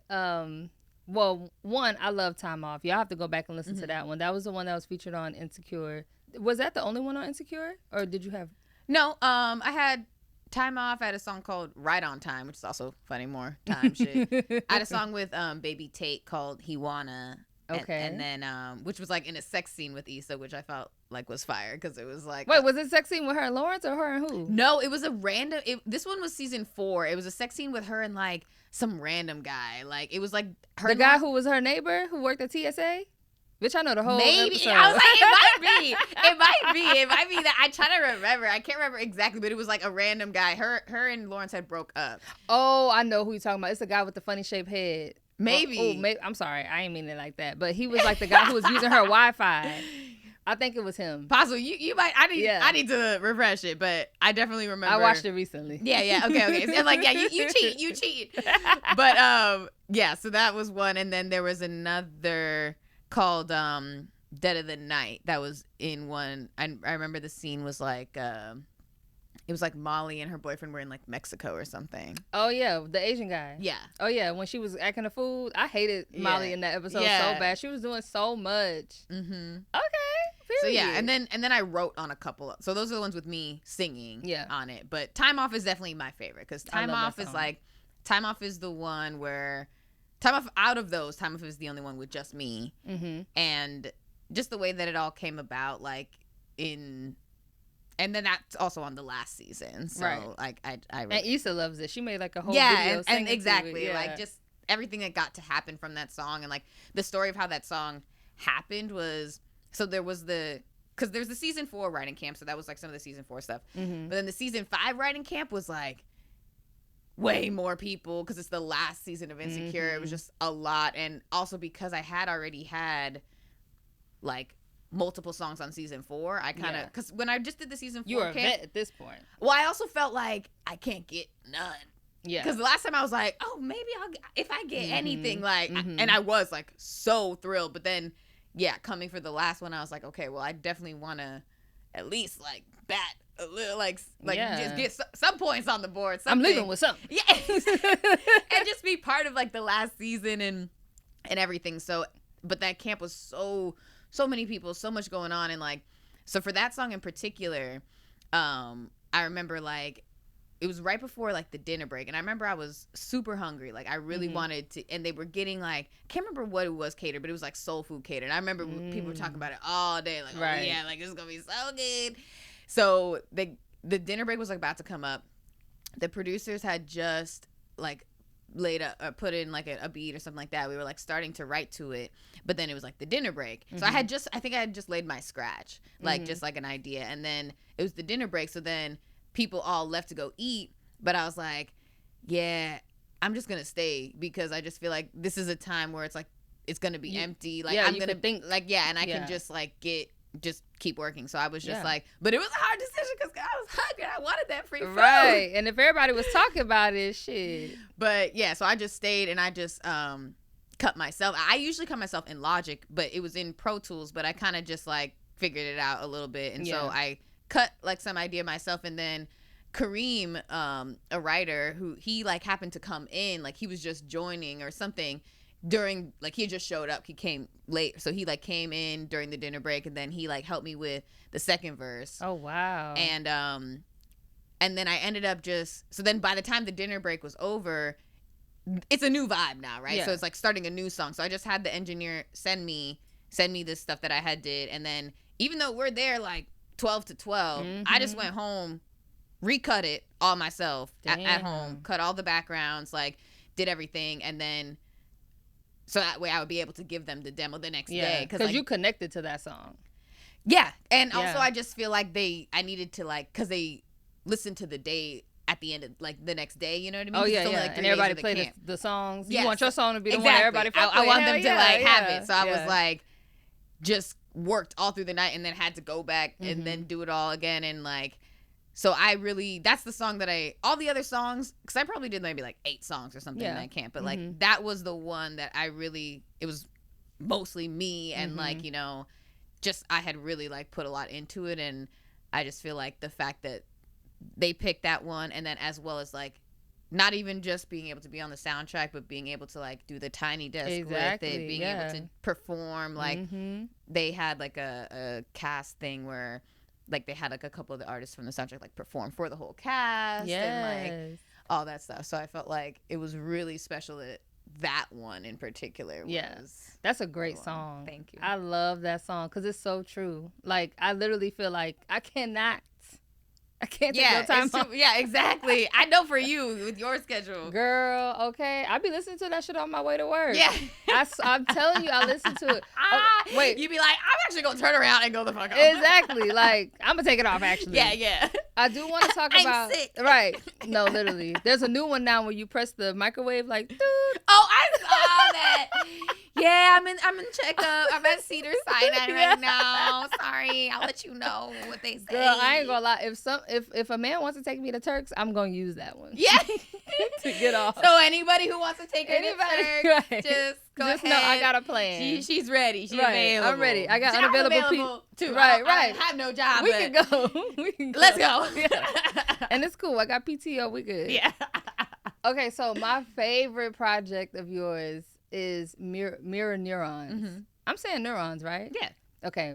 well, one, I love Time Off. Y'all have to go back and listen to that one. That was the one that was featured on Insecure. Was that the only one on Insecure? Or did you have? No, I had Time Off. I had a song called Right on Time, which is also funny, more time shit. I had a song with Baby Tate called He Wanna. Okay. And then, which was like in a sex scene with Issa, which I felt like was fire, because it was like. Wait, was it a sex scene with her and Lawrence, or her and who? No, it was a random. This one was season 4. It was a sex scene with her and like some random guy. Like, it was like her. The guy who was her neighbor who worked at TSA? Bitch, I know the whole episode. I was like, it might be. It might be that. I try to remember. I can't remember exactly, but it was like a random guy. Her and Lawrence had broke up. Oh, I know who you're talking about. It's the guy with the funny shaped head. Maybe. Maybe. I'm sorry. I ain't mean it like that. But he was like the guy who was using her Wi-Fi. I think it was him. Possible. You might. I need to refresh it, but I definitely remember. I watched it recently. Yeah. Okay. So like, yeah, you cheat. But yeah. So that was one, and then there was another called Dead of the Night. That was in one. I remember the scene was like. It was like Molly and her boyfriend were in like Mexico or something. Oh yeah, the Asian guy. Yeah. Oh yeah, when she was acting a fool, I hated Molly in that episode so bad. She was doing so much. Mm-hmm. Okay. Period. So yeah, and then I wrote on a couple. So those are the ones with me singing on it. But Time Off is definitely my favorite, because Time Off is the one where Time Off, out of those, Time Off is the only one with just me, and just the way that it all came about, like in. And then that's also on the last season. So, like, I and Issa loves it. She made, like, a whole video and exactly. Yeah. Like, just everything that got to happen from that song. And, like, the story of how that song happened was... So, there was the... Because there's the season 4 writing camp. So, that was, like, some of the season 4 stuff. But then the season 5 writing camp was, like, way more people. Because it's the last season of Insecure. It was just a lot. And also because I had already had, like... multiple songs on season 4. I kind of, because when I just did the season 4 you were a vet at this point. Well, I also felt like I can't get none. Yeah. Because the last time I was like, oh, maybe if I get anything, like, and I was like so thrilled. But then, coming for the last one, I was like, okay, well, I definitely want to at least like bat a little, like just get some points on the board. Something. I'm leaving with something. Yeah. And just be part of like the last season and everything. So, but that camp was so many people, so much going on. And like, so for that song in particular, I remember like, it was right before like the dinner break. And I remember I was super hungry. Like I really wanted to, and they were getting like, I can't remember what it was catered, but it was like soul food catered. And I remember people were talking about it all day. Like, oh yeah, like it's going to be so good. So the dinner break was like about to come up. The producers had just like put in like a beat or something like that. We were like starting to write to it, but then it was like the dinner break. So I think I had just laid my scratch, like just like an idea, and then it was the dinner break. So then people all left to go eat, but I was like, yeah, I'm just gonna stay, because I just feel like this is a time where it's like it's gonna be empty. Like I'm gonna think like and I can just like just keep working. So I was just like, but it was a hard decision because I was hungry. I wanted that free food. Right. And if everybody was talking about it, shit. But yeah, so I just stayed and I just cut myself. I usually cut myself in Logic, but it was in Pro Tools, but I kind of just like figured it out a little bit. And so I cut like some idea myself, and then Kareem, a writer who he like happened to come in, like he was just joining or something. During like he just showed up, he came late, so he like came in during the dinner break, and then he like helped me with the second verse. Oh wow. And then I ended up so then by the time the dinner break was over, it's a new vibe now, right? So it's like starting a new song. So I just had the engineer send me this stuff that I had did, and then even though we're there like 12 to 12, I just went home, recut it all myself at home, cut all the backgrounds, like did everything, and then so that way I would be able to give them the demo the next day. Because like, you connected to that song. Yeah. And also I just feel like I needed to like, because they listened to the day at the end of like the next day, you know what I mean? Oh yeah, it's only, yeah. like, 3 and days everybody of the play camp. the songs. Yes. You want your song to be the exactly. one everybody fuck I with. want Hell them to yeah, like have yeah, it. So I yeah. was like, just worked all through the night and then had to go back and then do it all again. And like, so I really, that's the song that all the other songs, because I probably did maybe like 8 songs or something in that camp, but like that was the one that I really, it was mostly me and like, you know, just I had really like put a lot into it. And I just feel like the fact that they picked that one, and then as well as like not even just being able to be on the soundtrack, but being able to like do the tiny desk with it, being able to perform, like they had like a cast thing where like they had like a couple of the artists from the soundtrack like perform for the whole cast and like all that stuff. So I felt like it was really special that one in particular was that's a great song. Thank you. I love that song because it's so true. Like I literally feel like I can't take no time off. Yeah, exactly. I know for you with your schedule, girl. Okay, I be listening to that shit on my way to work. Yeah, I'm telling you, I listen to it. Wait, you be like, I'm actually gonna turn around and go the fuck off. Exactly. Like I'm gonna take it off. Actually, yeah. I do want to talk about sick. Right. No, literally. There's a new one now where you press the microwave like. Doot. Oh, I saw that. Yeah, I'm in checkup. I'm at Cedar Sinai right now. Sorry, I'll let you know what they say. Girl, I ain't gonna lie. If a man wants to take me to Turks, I'm gonna use that one. Yeah, to get off. So anybody who wants to take her to Turks, right. just go ahead. Know I got a plan. She's ready. She's right. available. I'm ready. I got job unavailable people too. Right. I have no job. We can go. Let's go. Yeah. And it's cool. I got PTO. We good. Yeah. Okay, so my favorite project of yours is Mirror Neurons. I'm saying neurons, right? Yeah. Okay.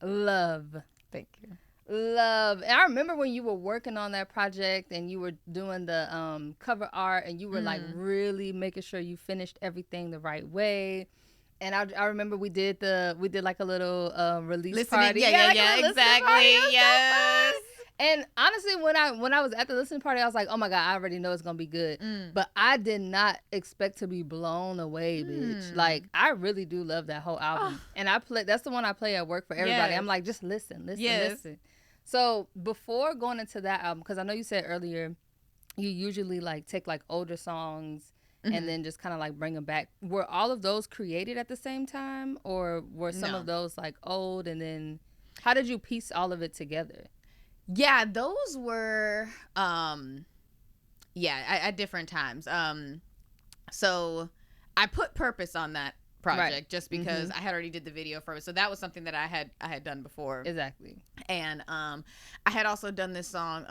Love. Thank you. Love. And I remember when you were working on that project and you were doing the cover art and you were like really making sure you finished everything the right way. And I remember we did like a little release party. Yeah, exactly. Yes. And honestly, when I was at the listening party, I was like, oh my God, I already know it's going to be good. But I did not expect to be blown away, bitch. Like, I really do love that whole album. And that's the one I play at work for everybody. I'm like, just listen. So before going into that album, because I know you said earlier, you usually like take like older songs and then just kind of like bring them back. Were all of those created at the same time? Or were some of those like old? And then how did you piece all of it together? Yeah, those were, at different times. So I put purpose on that project just because I had already did the video for it. So that was something that I had done before. Exactly. And I had also done this song,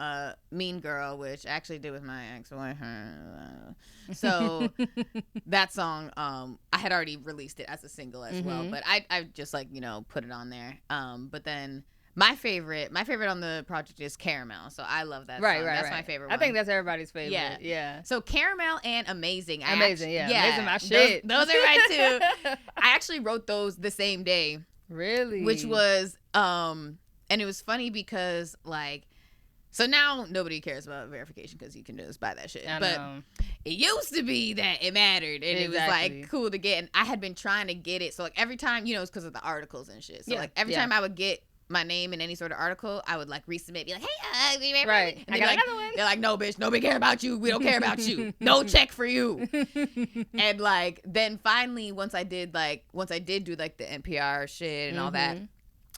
Mean Girl, which I actually did with my ex-boyfriend. So that song, I had already released it as a single as well. But I just like, put it on there. But then my favorite on the project is Caramel. So I love that song. That's my favorite one. I think that's everybody's favorite. Yeah. So Caramel and Amazing. Amazing, Amazing my shit. Those are mine too. I actually wrote those the same day. Really? Which was, and it was funny because like, so now nobody cares about verification because you can just buy that shit. But it used to be that it mattered and it was like cool to get. And I had been trying to get it. So like every time, it's because of the articles and shit. So like every time I would get my name in any sort of article, I would like resubmit, be like, hey, right. And I got another one. They're like, no, bitch, nobody care about you. We don't care about you. No check for you. And like, then finally, once I did do like the NPR shit and all that,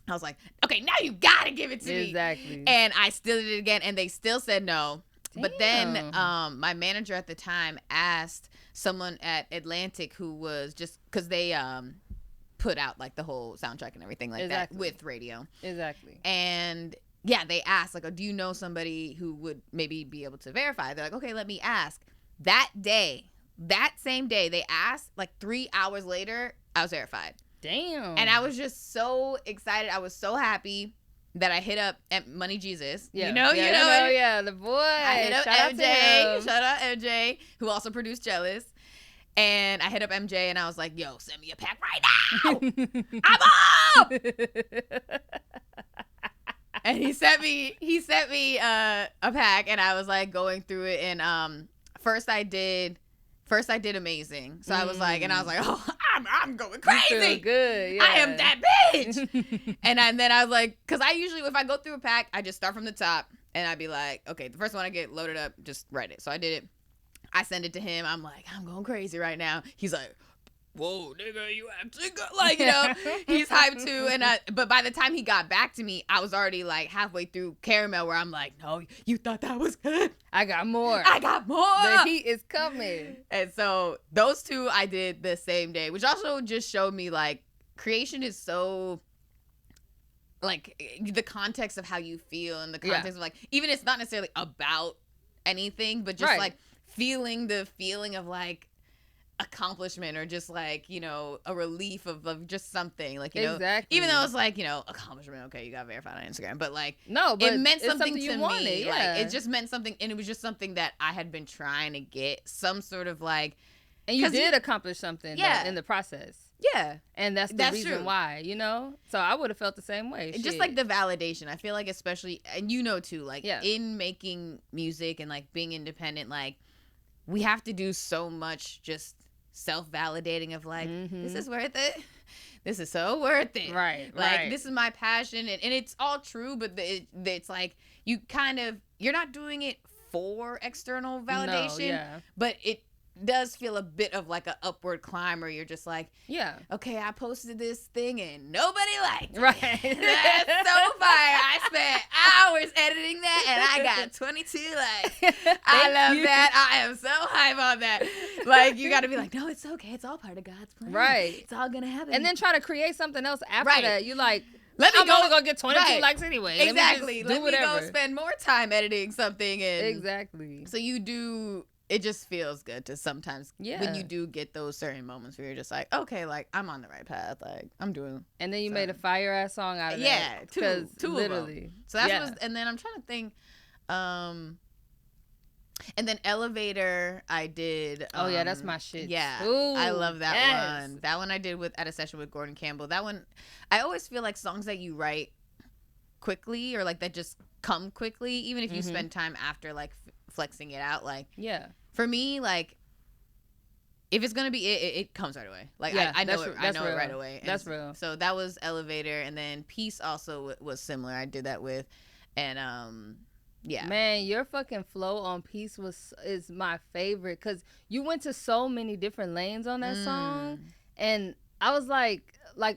I was like, okay, now you gotta give it to me. Exactly. And I still did it again, and they still said no. Damn. But then my manager at the time asked someone at Atlantic who was just because they put out like the whole soundtrack and everything like that with radio. Exactly. And yeah, they asked like, oh, do you know somebody who would maybe be able to verify? They're like, okay, let me ask. That same day they asked, like 3 hours later, I was verified. Damn. And I was just so excited. I was so happy that I hit up Money Jesus. Yeah. The boy. I hit up MJ. Shout out MJ, who also produced Jealous. And I hit up MJ and I was like, yo, send me a pack right now. I'm up. And he sent me a pack, and I was like going through it. And first I did Amazing. So I was like, oh, I'm going crazy. You feel good. Yeah. I am that bitch. and then I was like, because I usually, if I go through a pack, I just start from the top. And I'd be like, okay, the first one I get loaded up, just write it. So I did it. I send it to him. I'm like, I'm going crazy right now. He's like, whoa, nigga, you have to go. Like, you know, he's hyped too. But by the time he got back to me, I was already like halfway through Caramel, where I'm like, no, you thought that was good. I got more. The heat is coming. And so those two I did the same day, which also just showed me like creation is so like the context of how you feel and the context of like, even it's not necessarily about anything, but just like feeling the feeling of like accomplishment, or just like, you know, a relief of just something, like, you know, even though it's like, you know, accomplishment, okay, you got verified on Instagram, but like, no, but it meant something to you me. Wanted, like it just meant something, and it was just something that I had been trying to get some sort of like, and you did accomplish something in the process. Yeah. And that's the reason why, you know? So I would have felt the same way. Just like the validation. I feel like, especially, and you know too, like in making music and like being independent, like we have to do so much just self-validating of like, this is worth it. This is so worth it. Right. Like this is my passion. And it's all true, but it's like you're not doing it for external validation, but it does feel a bit of like an upward climb, where you're just like, okay, I posted this thing and nobody liked it. Right. That's so fire. I spent hours editing that and I got 22 likes. I love that. I am so hype on that. Like, you got to be like, no, it's okay. It's all part of God's plan. Right. It's all gonna happen. And then try to create something else after that. You like, I'm only gonna get 22 likes anyway. Exactly. Let me go spend more time editing something. And exactly. So you do. It just feels good to sometimes when you do get those certain moments where you're just like, okay, like I'm on the right path, like I'm doing. And then you made a fire ass song out of that. Two literally. So that's what. And then I'm trying to think. And then Elevator, I did. Oh yeah, that's my shit. Yeah, Ooh, I love that one. That one I did at a session with Gordon Campbell. That one, I always feel like songs that you write quickly, or like that just come quickly, even if you spend time after like flexing it out, like for me, like if it's gonna be it comes right away. Like I know it right away. And that's real. So that was Elevator, and then Peace also was similar. I did that with, and man, your fucking flow on Peace is my favorite, because you went to so many different lanes on that song, and I was like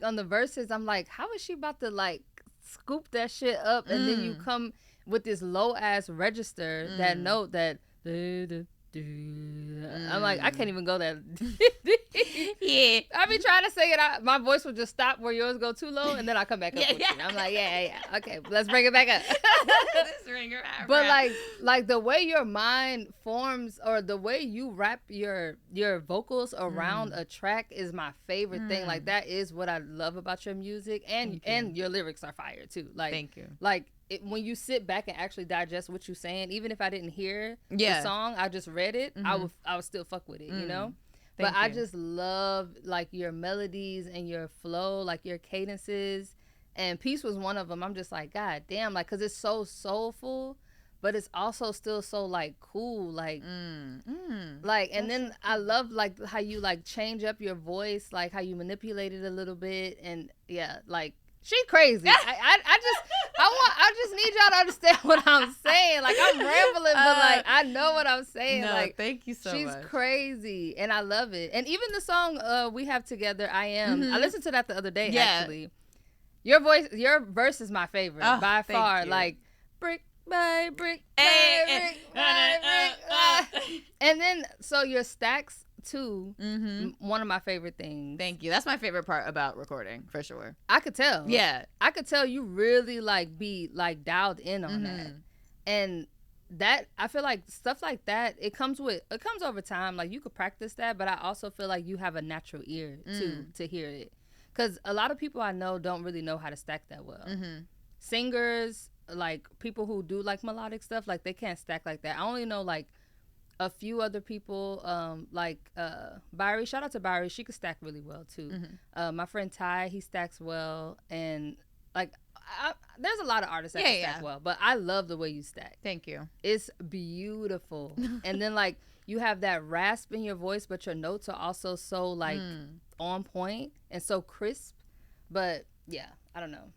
on the verses, I'm like, how is she about to like scoop that shit up, and then you come with this low ass register, that note that I'm like, I can't even go that. I be trying to say it. My voice will just stop where yours go too low, and then I come back up with it. I'm like, okay, let's bring it back up. But like the way your mind forms, or the way you wrap your vocals around a track is my favorite thing. Like that is what I love about your music, and your lyrics are fire too. Like, thank you. Like when you sit back and actually digest what you're saying, even if I didn't hear the song, I just read it, I would still fuck with it, you know? But I just love like your melodies and your flow, like your cadences, and Peace was one of them. I'm just like, God damn, like, cause it's so soulful, but it's also still so like cool, like, like, and then I love like how you like change up your voice, like how you manipulate it a little bit, and like. She crazy. I just need y'all to understand what I'm saying. Like, I'm rambling, but like I know what I'm saying. No, like, thank you so much. She's crazy, and I love it. And even the song we have together, I Am. I listened to that the other day. Actually, your verse is my favorite by far. Like, brick by brick by brick by brick. And then so your stacks too, one of my favorite things. Thank you. That's my favorite part about recording, for sure. I could tell. Yeah, I could tell you really like be like dialed in on that, and that I feel like stuff like that it comes over time. Like you could practice that, but I also feel like you have a natural ear to hear it, because a lot of people I know don't really know how to stack that well. Singers, like people who do like melodic stuff, like they can't stack like that. I only know like a few other people, like Byrie. Shout out to Byrie. She could stack really well too. My friend Ty, he stacks well, and like there's a lot of artists that can stack well. But I love the way you stack. Thank you. It's beautiful. And then like you have that rasp in your voice, but your notes are also so like on point and so crisp. But yeah, I don't know.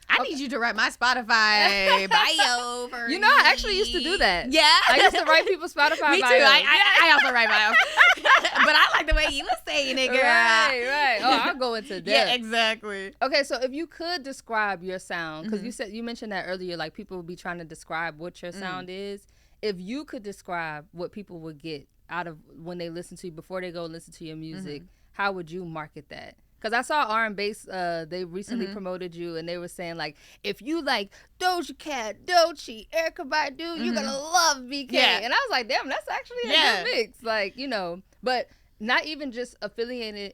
I need you to write my Spotify bio for You know, I actually used to do that. Yeah. I used to write people's Spotify Me too. bios. I also write bios. But I like the way you were saying it, girl. Right. Oh, I'll go into depth. Yeah, exactly. Okay, so if you could describe your sound, because you mentioned that earlier, like people would be trying to describe what your sound is. If you could describe what people would get out of when they listen to you, before they go listen to your music, how would you market that? Because I saw R&Bass, they recently promoted you, and they were saying, like, if you like Doja Cat, Doechii, Erykah Badu, you're going to love BK. Yeah. And I was like, damn, that's actually a good mix. Like, you know, but not even just affiliating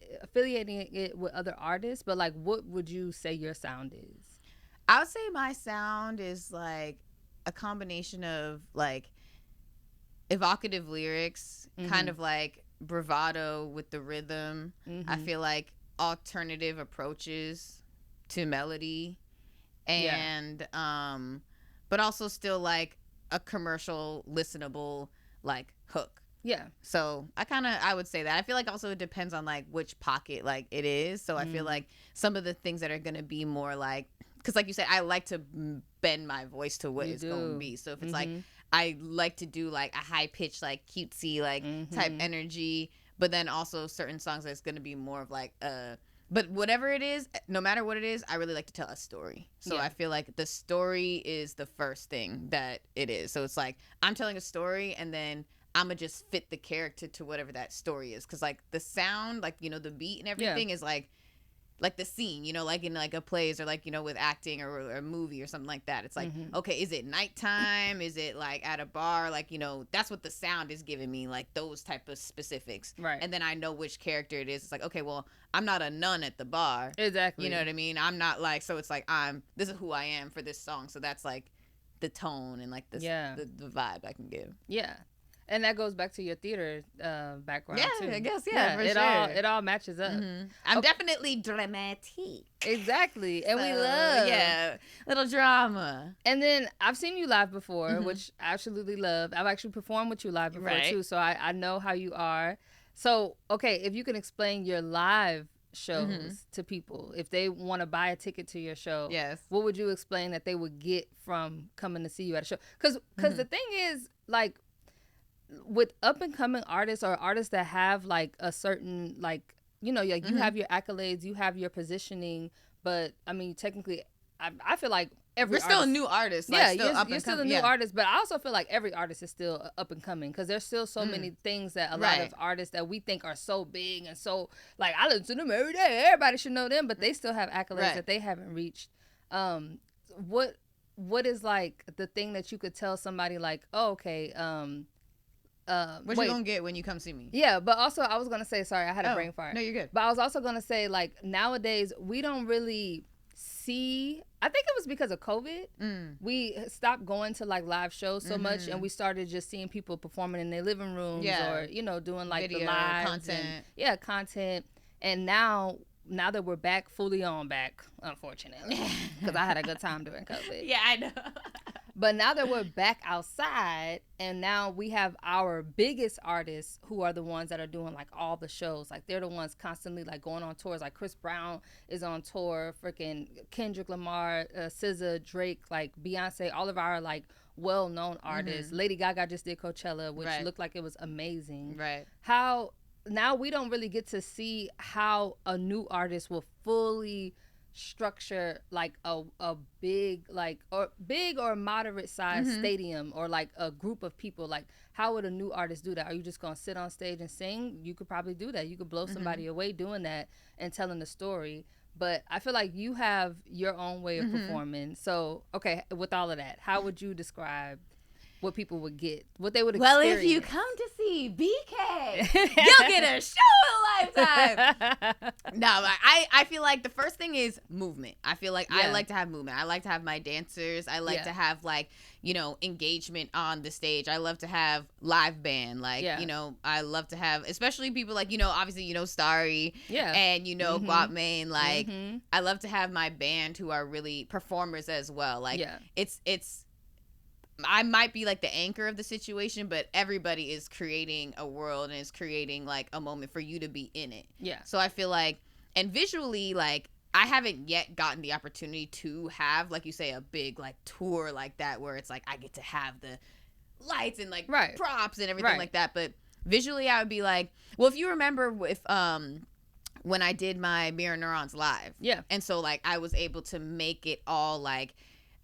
it with other artists, but, like, what would you say your sound is? I would say my sound is, like, a combination of, like, evocative lyrics, kind of, like, bravado with the rhythm. I feel like alternative approaches to melody, and but also still like a commercial listenable like hook. So I would say that I feel like also it depends on like which pocket like it is. So I feel like some of the things that are gonna be more like, because like you said, I like to bend my voice to what it's gonna be. So if it's like I like to do like a high pitch like cutesy like type energy, but then also certain songs that's going to be more of like but whatever it is, no matter what it is, I really like to tell a story. So I feel like the story is the first thing that it is. So it's like I'm telling a story, and then I'm going to just fit the character to whatever that story is. Because like the sound, like, you know, the beat and everything is like the scene, you know, like in like a plays or like, you know, with acting or a movie or something like that. It's like, okay, is it nighttime? Is it like at a bar? Like, you know, that's what the sound is giving me, like those type of specifics. Right. And then I know which character it is. It's like, okay, well, I'm not a nun at the bar. Exactly. You know what I mean? I'm not like, so it's like, this is who I am for this song. So that's like the tone and like the vibe I can give. Yeah. And that goes back to your theater background too. I guess, for it sure. It all matches up. I'm definitely dramatic. Exactly. And we love. Yeah, little drama. And then I've seen you live before, which I absolutely love. I've actually performed with you live before too, so I know how you are. So, okay, if you can explain your live shows to people, if they want to buy a ticket to your show, what would you explain that they would get from coming to see you at a show? Because the thing is, like, with up and coming artists or artists that have like a certain like, you know, like you have your accolades, you have your positioning, but I mean technically I feel like we're still a new artist. Like, you're still a new artist, but I also feel like every artist is still up and coming because there's still so many things that a lot of artists that we think are so big and so like I listen to them every day. Everybody should know them, but they still have accolades that they haven't reached. What is like the thing that you could tell somebody like, oh, okay, what you gonna get when you come see me? Yeah, but also I was gonna say, sorry, I had a brain fart. No, you're good. But I was also gonna say, like, nowadays we don't really see. I think it was because of COVID. We stopped going to like live shows so much, and we started just seeing people performing in their living rooms or you know doing like video, the live content. And now that we're back, fully on back, unfortunately, because I had a good time during COVID. Yeah, I know. But now that we're back outside, and now we have our biggest artists who are the ones that are doing like all the shows. Like they're the ones constantly like going on tours. Like Chris Brown is on tour, freaking Kendrick Lamar, SZA, Drake, like Beyonce, all of our like well-known artists. Lady Gaga just did Coachella, which looked like it was amazing. Right. How now we don't really get to see how a new artist will fully structure like a big or moderate size stadium or like a group of people. Like how would a new artist do that? Are you just gonna sit on stage and sing? You could probably do that. You could blow somebody away doing that and telling the story. But I feel like you have your own way of performing. So okay, with all of that, how would you describe what people would get, what they would experience? Well, if you come to see BK, you'll get a show of a lifetime. No, I feel like the first thing is movement. I feel like I like to have movement. I like to have my dancers. I like to have like, you know, engagement on the stage. I love to have live band. Like, you know, I love to have, especially people like, you know, obviously, you know, Starry and, you know, Guapmain. Like, I love to have my band who are really performers as well. Like, it's, I might be like the anchor of the situation, but everybody is creating a world and is creating like a moment for you to be in it. Yeah. So I feel like, and visually, like I haven't yet gotten the opportunity to have, like you say, a big like tour like that where it's like I get to have the lights and like props and everything like that. But visually, I would be like, well, if you remember if when I did my Mirror Neurons live, and so like I was able to make it all like.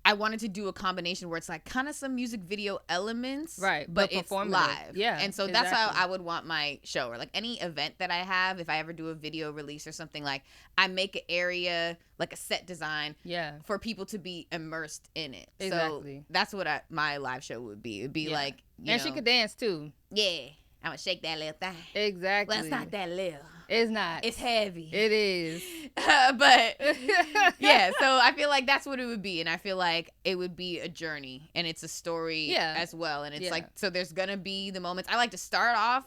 I wanted to do a combination where it's like kind of some music video elements, but it's live. Yeah. And so that's how I would want my show, or like any event that I have. If I ever do a video release or something, like I make an area, like a set design for people to be immersed in it. Exactly. So that's what my live show would be. It'd be like, you know, she could dance too. Yeah. I'm going to shake that little thing. Exactly. Well, it's not that little. It's not. It's heavy. It is. But, yeah, so I feel like that's what it would be. And I feel like it would be a journey. And it's a story as well. And it's like, so there's going to be the moments. I like to start off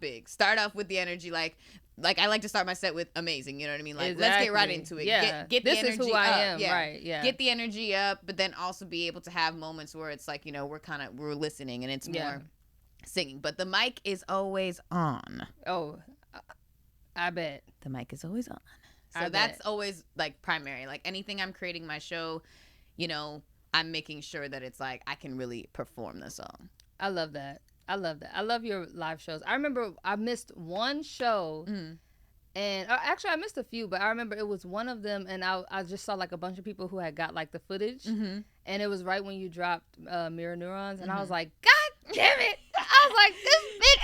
big. Start off with the energy, like I like to start my set with amazing. You know what I mean? Like, let's get right into it. Yeah. Get the energy up. This is who I am. Yeah. Right. Yeah. Get the energy up, but then also be able to have moments where it's like, you know, we're listening and it's more singing, but the mic is always on. Oh, I bet the mic is always on. So that's always like primary. Like anything I'm creating my show, you know, I'm making sure that it's like I can really perform the song. I love that. I love your live shows. I remember I missed one show. And actually, I missed a few, but I remember it was one of them, and I just saw like a bunch of people who had got like the footage, and it was right when you dropped Mirror Neurons, and I was like, God damn it! I was like, this bitch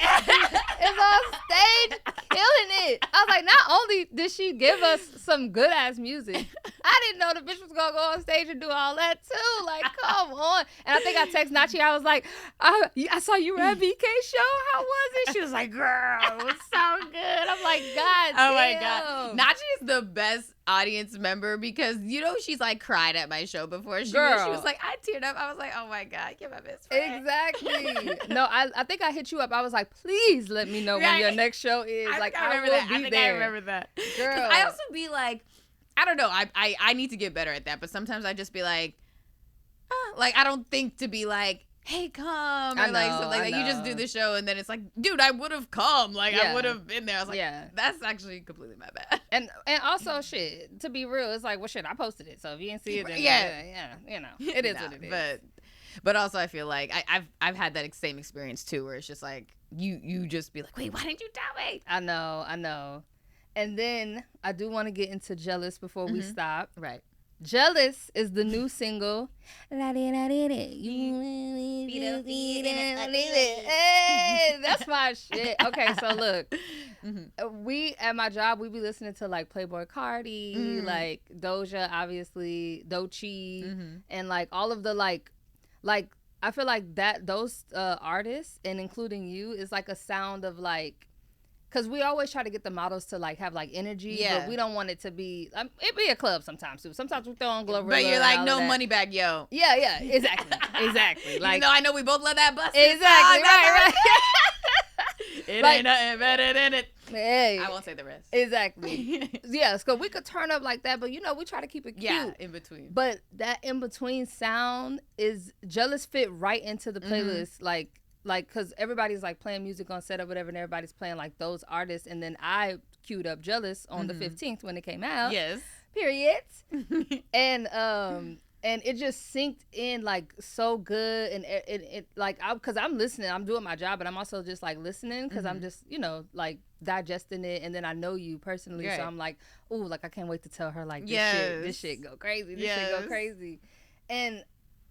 is on stage killing it. I was like, not only did she give us some good ass music, I didn't know the bitch was gonna go on stage and do all that too. Like, come on. And I think I texted Nachi. I was like, I saw you were at BK show. How was it? She was like, girl, it was so good. I'm like, God damn. Oh my God. Nachi is the best audience member because, you know, she's like cried at my show before. She was like, I teared up. I was like, oh my God, you're my best friend. Exactly. No, I think I hit you up. I was like, please let me know when your next show is. I remember that. Girl. I also be like, I don't know. I need to get better at that. But sometimes I just be like I don't think to be like, hey, come. Or like something like that. You just do the show and then it's like, dude, I would have come. Like I would have been there. I was like, that's actually completely my bad. And also shit, to be real, it's like, well shit, I posted it. So if you didn't see it, then you know, it is what it is. But also I feel like I've had that same experience too, where it's just like you just be like, wait, why didn't you tell me? I know. And then I do want to get into Jealous before we stop. Right. Jealous is the new single. Hey, that's my shit. Okay, so look, we at my job we be listening to like Playboy Cardi, like Doja, obviously Doechii, and like all of the like I feel like that those artists and including you is like a sound of like. Because we always try to get the models to, like, have, like, energy. Yeah. But we don't want it to be... it be a club sometimes, too. Sometimes we throw on Glorilla. But you're like, no money bag, yo. Yeah. Exactly. Like, even though I know we both love that bus. Exactly. Right. It ain't nothing better than it. Hey. I won't say the rest. Exactly. Yes, because we could turn up like that, but, you know, we try to keep it cute. Yeah, in between. But that in-between sound is... Jealous fit right into the playlist, like, because everybody's like playing music on set or whatever, and everybody's playing like those artists, and then I queued up Jealous on the 15th when it came out. Yes. Period. And it just synced in like so good, and it like because I'm listening, I'm doing my job, but I'm also just like listening because I'm just, you know, like digesting it, and then I know you personally, so I'm like, ooh, like I can't wait to tell her like this shit go crazy, this shit go crazy, and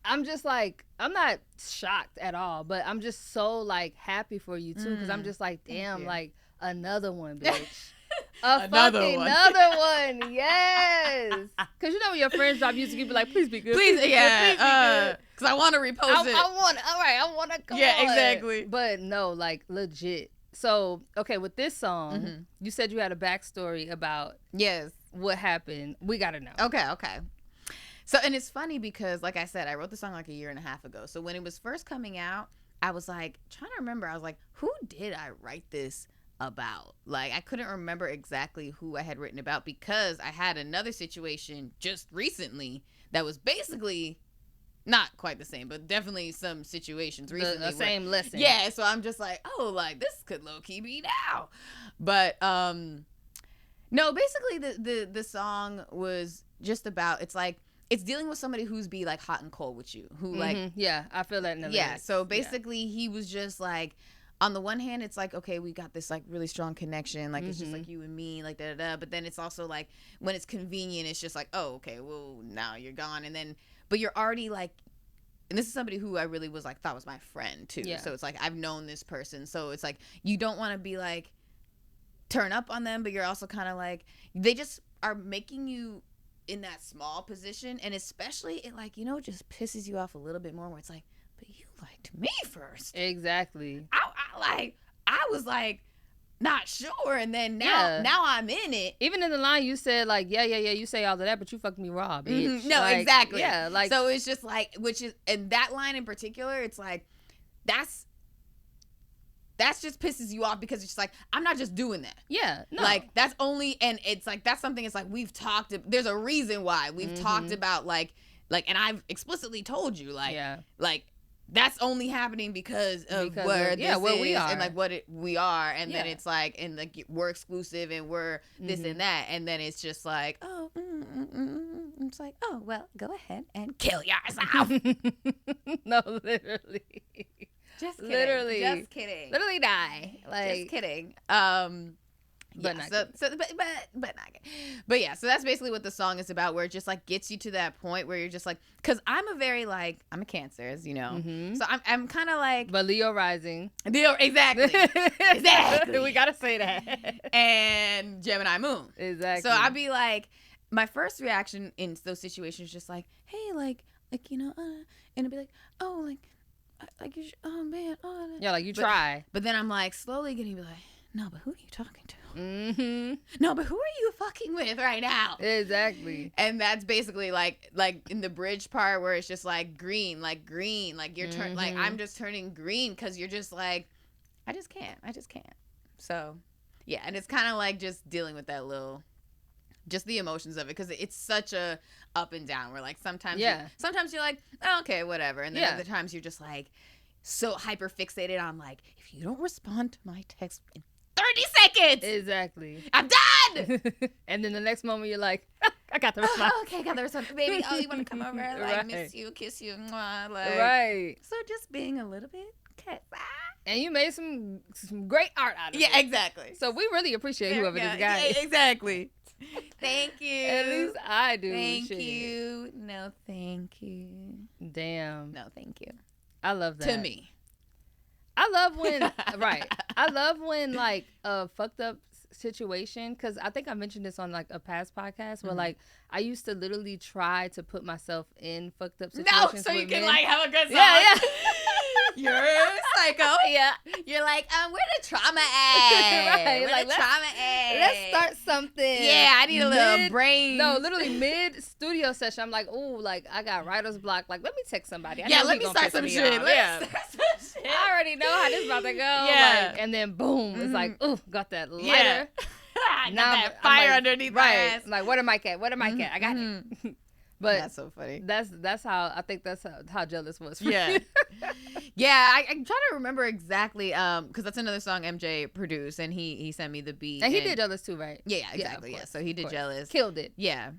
I'm just like, I'm not shocked at all, but I'm just so like happy for you too, because I'm just like, damn, like another one, bitch. Another one, yes. Because you know when your friends drop music, you be like, please be good. Please be good. Because I want to repost it. I want to come on. Yeah, exactly. But no, like legit. So, okay, with this song, you said you had a backstory about what happened. We got to know. Okay. So, and it's funny because, like I said, I wrote the song like a year and a half ago. So when it was first coming out, I was like, trying to remember. I was like, who did I write this about? Like, I couldn't remember exactly who I had written about because I had another situation just recently that was basically not quite the same, but definitely some situations recently. The same lesson. Yeah, so I'm just like, oh, like, this could low-key be now. But, No, basically the song was just about, it's like, it's dealing with somebody who's be like hot and cold with you, who like, yeah, I feel that in the lyrics. So basically he was just like, on the one hand it's like, okay, we got this like really strong connection, like it's just like you and me, like da da da, but then it's also like when it's convenient it's just like, oh okay, well now you're gone, and then but you're already like, and this is somebody who I really was like, thought was my friend too, so it's like I've known this person, so it's like you don't want to be like turn up on them, but you're also kind of like, they just are making you in that small position, and especially it like, you know, just pisses you off a little bit more where it's like, but you liked me first. Exactly. I was like not sure, and then now I'm in it. Even in the line you said like, yeah, you say all of that, but you fucked me raw, bitch. No, like, exactly. Yeah, like, so it's just like, which is, and that line in particular, it's like that's just pisses you off because it's just like, I'm not just doing that. Yeah, no. Like, that's only, and it's like, that's something, it's like, we've talked, there's a reason why we've talked about like, and I've explicitly told you, like, like, that's only happening because of where we are, and like we are, and then it's like, and like we're exclusive and we're this and that, and then it's just like, oh, it's like, oh well, go ahead and kill yourself. No, literally. Just kidding. Literally. Just kidding. Literally die. Like, just kidding. But yeah, not but not good. But yeah, so that's basically what the song is about, where it just like gets you to that point where you're just like, because I'm a Cancer, as you know, so I'm kind of like, but Leo rising. Leo, exactly. We gotta say that. And Gemini moon, exactly. So I'd be like, my first reaction in those situations is just like, hey, like you know, and I'd be like, oh, like you, oh man, oh. Yeah, like you try, but then I'm like slowly getting, be like, no, but who are you talking to? No, but who are you fucking with right now? Exactly. And that's basically like in the bridge part where it's just like green, like you're like I'm just turning green because you're just like, I just can't. So yeah, and it's kind of like just dealing with that little, just the emotions of it, because it's such a up and down. Where like sometimes you're like, oh, okay, whatever, and then other times you're just like so hyper fixated on like, if you don't respond to my text in 30 seconds. Exactly. I'm done. And then the next moment you're like, I got the response. Oh, okay, I got the response. Baby, oh, you want to come over? Like, miss you, kiss you. Mwah, like. Right. So just being a little bit cat. And you made some great art out of it. Yeah, exactly. So we really appreciate whoever this guy is. Exactly. Thank you. At least I do. Thank you. No, thank you. Damn. No, thank you. I love that. To me. I love when, I love when like a fucked up situation, because I think I mentioned this on like a past podcast where like I used to literally try to put myself in fucked up situations. No, so you can men. like have a good song. Yeah. You're a psycho. Yeah. You're like, where the trauma at? Right. Where like, the trauma at? Let's start something. Yeah, I need a little brain. No, literally mid studio session, I'm like, ooh, like I got writer's block. Like, let me text somebody. Let me start some shit. I already know how this is about to go. Yeah. Like, and then boom, it's like, ooh, got that lighter. Yeah. Now that fire underneath my ass. I'm like, where am I at? I got it. But that's so funny. That's how I think that's how jealous was for you. Yeah. I'm trying to remember exactly, because that's another song MJ produced, and he sent me the beat. And he did Jealous too, right? Yeah, exactly. Yeah, so he did Jealous. Killed it. Yeah.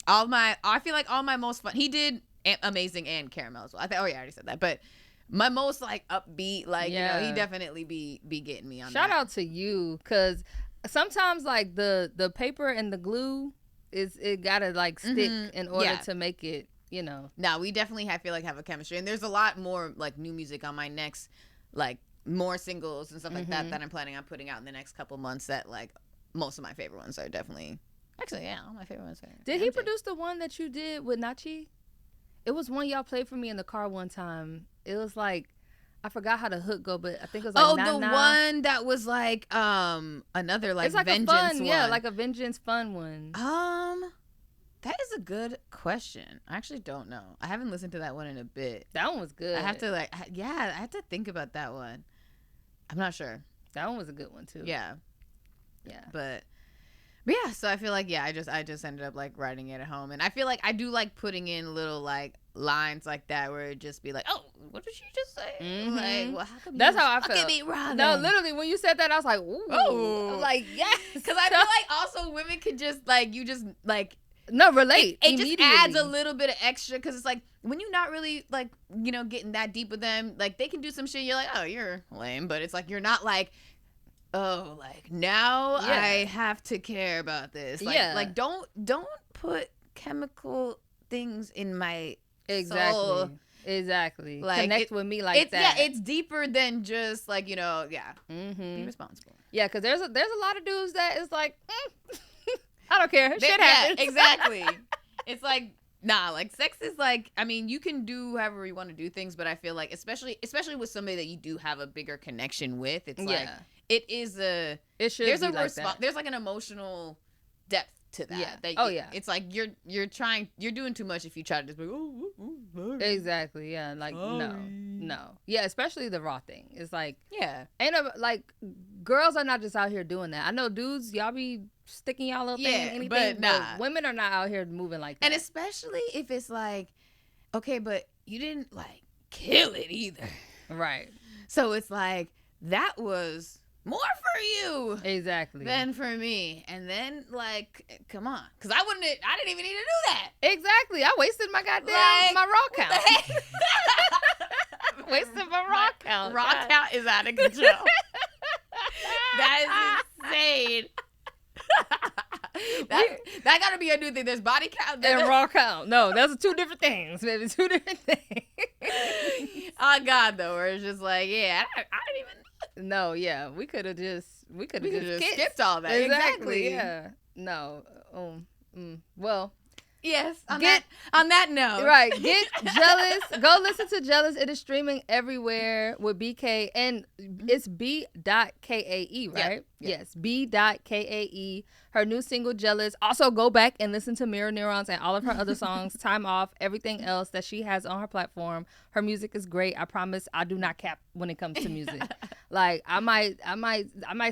I feel like all my most fun. He did Amazing and Caramel as well. I already said that, but my most like upbeat, like you know, he definitely be getting me on. Shout out to you, because sometimes like the paper and the glue. It gotta like stick in order to make it, you know. No, we definitely have a chemistry, and there's a lot more like new music on my next, like more singles and stuff like that I'm planning on putting out in the next couple months. That like most of my favorite ones are definitely, actually, yeah, all my favorite ones are. Did he produce the one that you did with Nachi? It was one y'all played for me in the car one time. It was like, I forgot how the hook go, but I think it was like one that was like another like, it's like vengeance a fun one. Yeah, like a vengeance fun one. That is a good question. I actually don't know. I haven't listened to that one in a bit. That one was good. I have to I have to think about that one. I'm not sure. That one was a good one too. Yeah. But But yeah, so I feel like I just ended up like writing it at home, and I feel like I do like putting in little like lines like that where it just be like, oh, what did she just say? Mm-hmm. Like, well, how come that's you how I felt. me, Robin? No, literally when you said that, I was like, ooh, oh, I'm like yes, because I feel like also women could just like no relate. It just adds a little bit of extra because it's like when you're not really like getting that deep with them, like they can do some shit. You're like, oh, you're lame, but it's like you're not like. Oh, like now I have to care about this. Like don't put chemical things in my soul. Exactly. Like connect with me like that. Yeah, it's deeper than just like be responsible. Yeah, because there's a lot of dudes that is like, I don't care. Shit happens. Yeah, exactly. It's like. Nah, like sex is like, I mean, you can do however you want to do things, but I feel like especially with somebody that you do have a bigger connection with, it's like there's like an emotional depth to that. Yeah. It's like you're doing too much if you try to just be exactly. Yeah, like no. Yeah, especially the raw thing. It's like like girls are not just out here doing that. I know dudes, y'all be sticking y'all little thing in anything, but women are not out here moving like that. And especially if it's like, okay, but you didn't like kill it either, right? So it's like that was more for you exactly than for me. And then like, come on, because I didn't even need to do that. Exactly. I wasted my goddamn my raw count. Wasted my raw count. Raw count is out of control. That is insane. That gotta be a new thing. There's body count and raw count. No, those are two different things, baby. Two different things. Oh God, though, where it's just like, yeah, I didn't even. No, yeah, we could have just skipped all that. Exactly. Yeah. No. Well. Yes. On that note. Right. Get Jealous. Go listen to Jealous. It is streaming everywhere with BK. And it's B.KAE, right? Yes. B.KAE. Her new single, Jealous. Also, go back and listen to Mirror Neurons and all of her other songs. Time Off. Everything else that she has on her platform. Her music is great. I promise I do not cap when it comes to music. Like, I might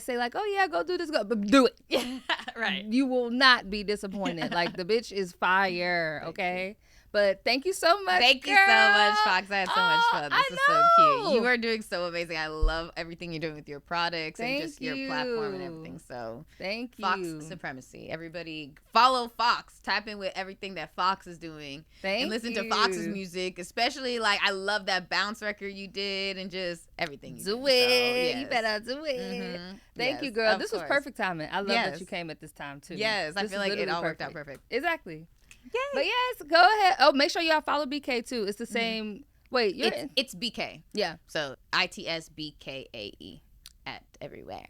say, like, oh, yeah, go do this. But do it. Yeah, right. You will not be disappointed. Like, the bitch is fire, okay? But thank you so much, Thank you so much, Fox. I had so much fun. This is so cute. You are doing so amazing. I love everything you're doing with your products and just your platform and everything. So thank you. Fox supremacy. Everybody follow Fox. Tap in with everything that Fox is doing. And listen to Fox's music. Especially, like, I love that bounce record you did and just everything you do. So, yes. You better do it. Mm-hmm. Thank you, girl. This was perfect timing. I love that you came at this time, too. Yes. I feel like it all worked out perfect. Exactly. Yay. But yes, go ahead. Oh, make sure y'all follow BK too. It's the same. Wait, it's BK. Yeah. So ITSBKAE at everywhere.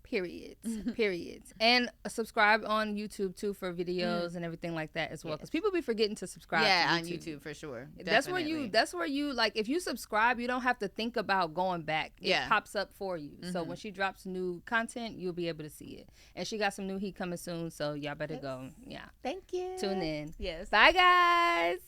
Periods. And subscribe on YouTube too for videos and everything like that as well. Because people be forgetting to subscribe. Yeah, on YouTube for sure. Definitely. That's where you like. If you subscribe, you don't have to think about going back. It pops up for you. So when she drops new content, you'll be able to see it. And she got some new heat coming soon. So y'all better go. Yeah. Thank you. Tune in. Yes. Bye guys.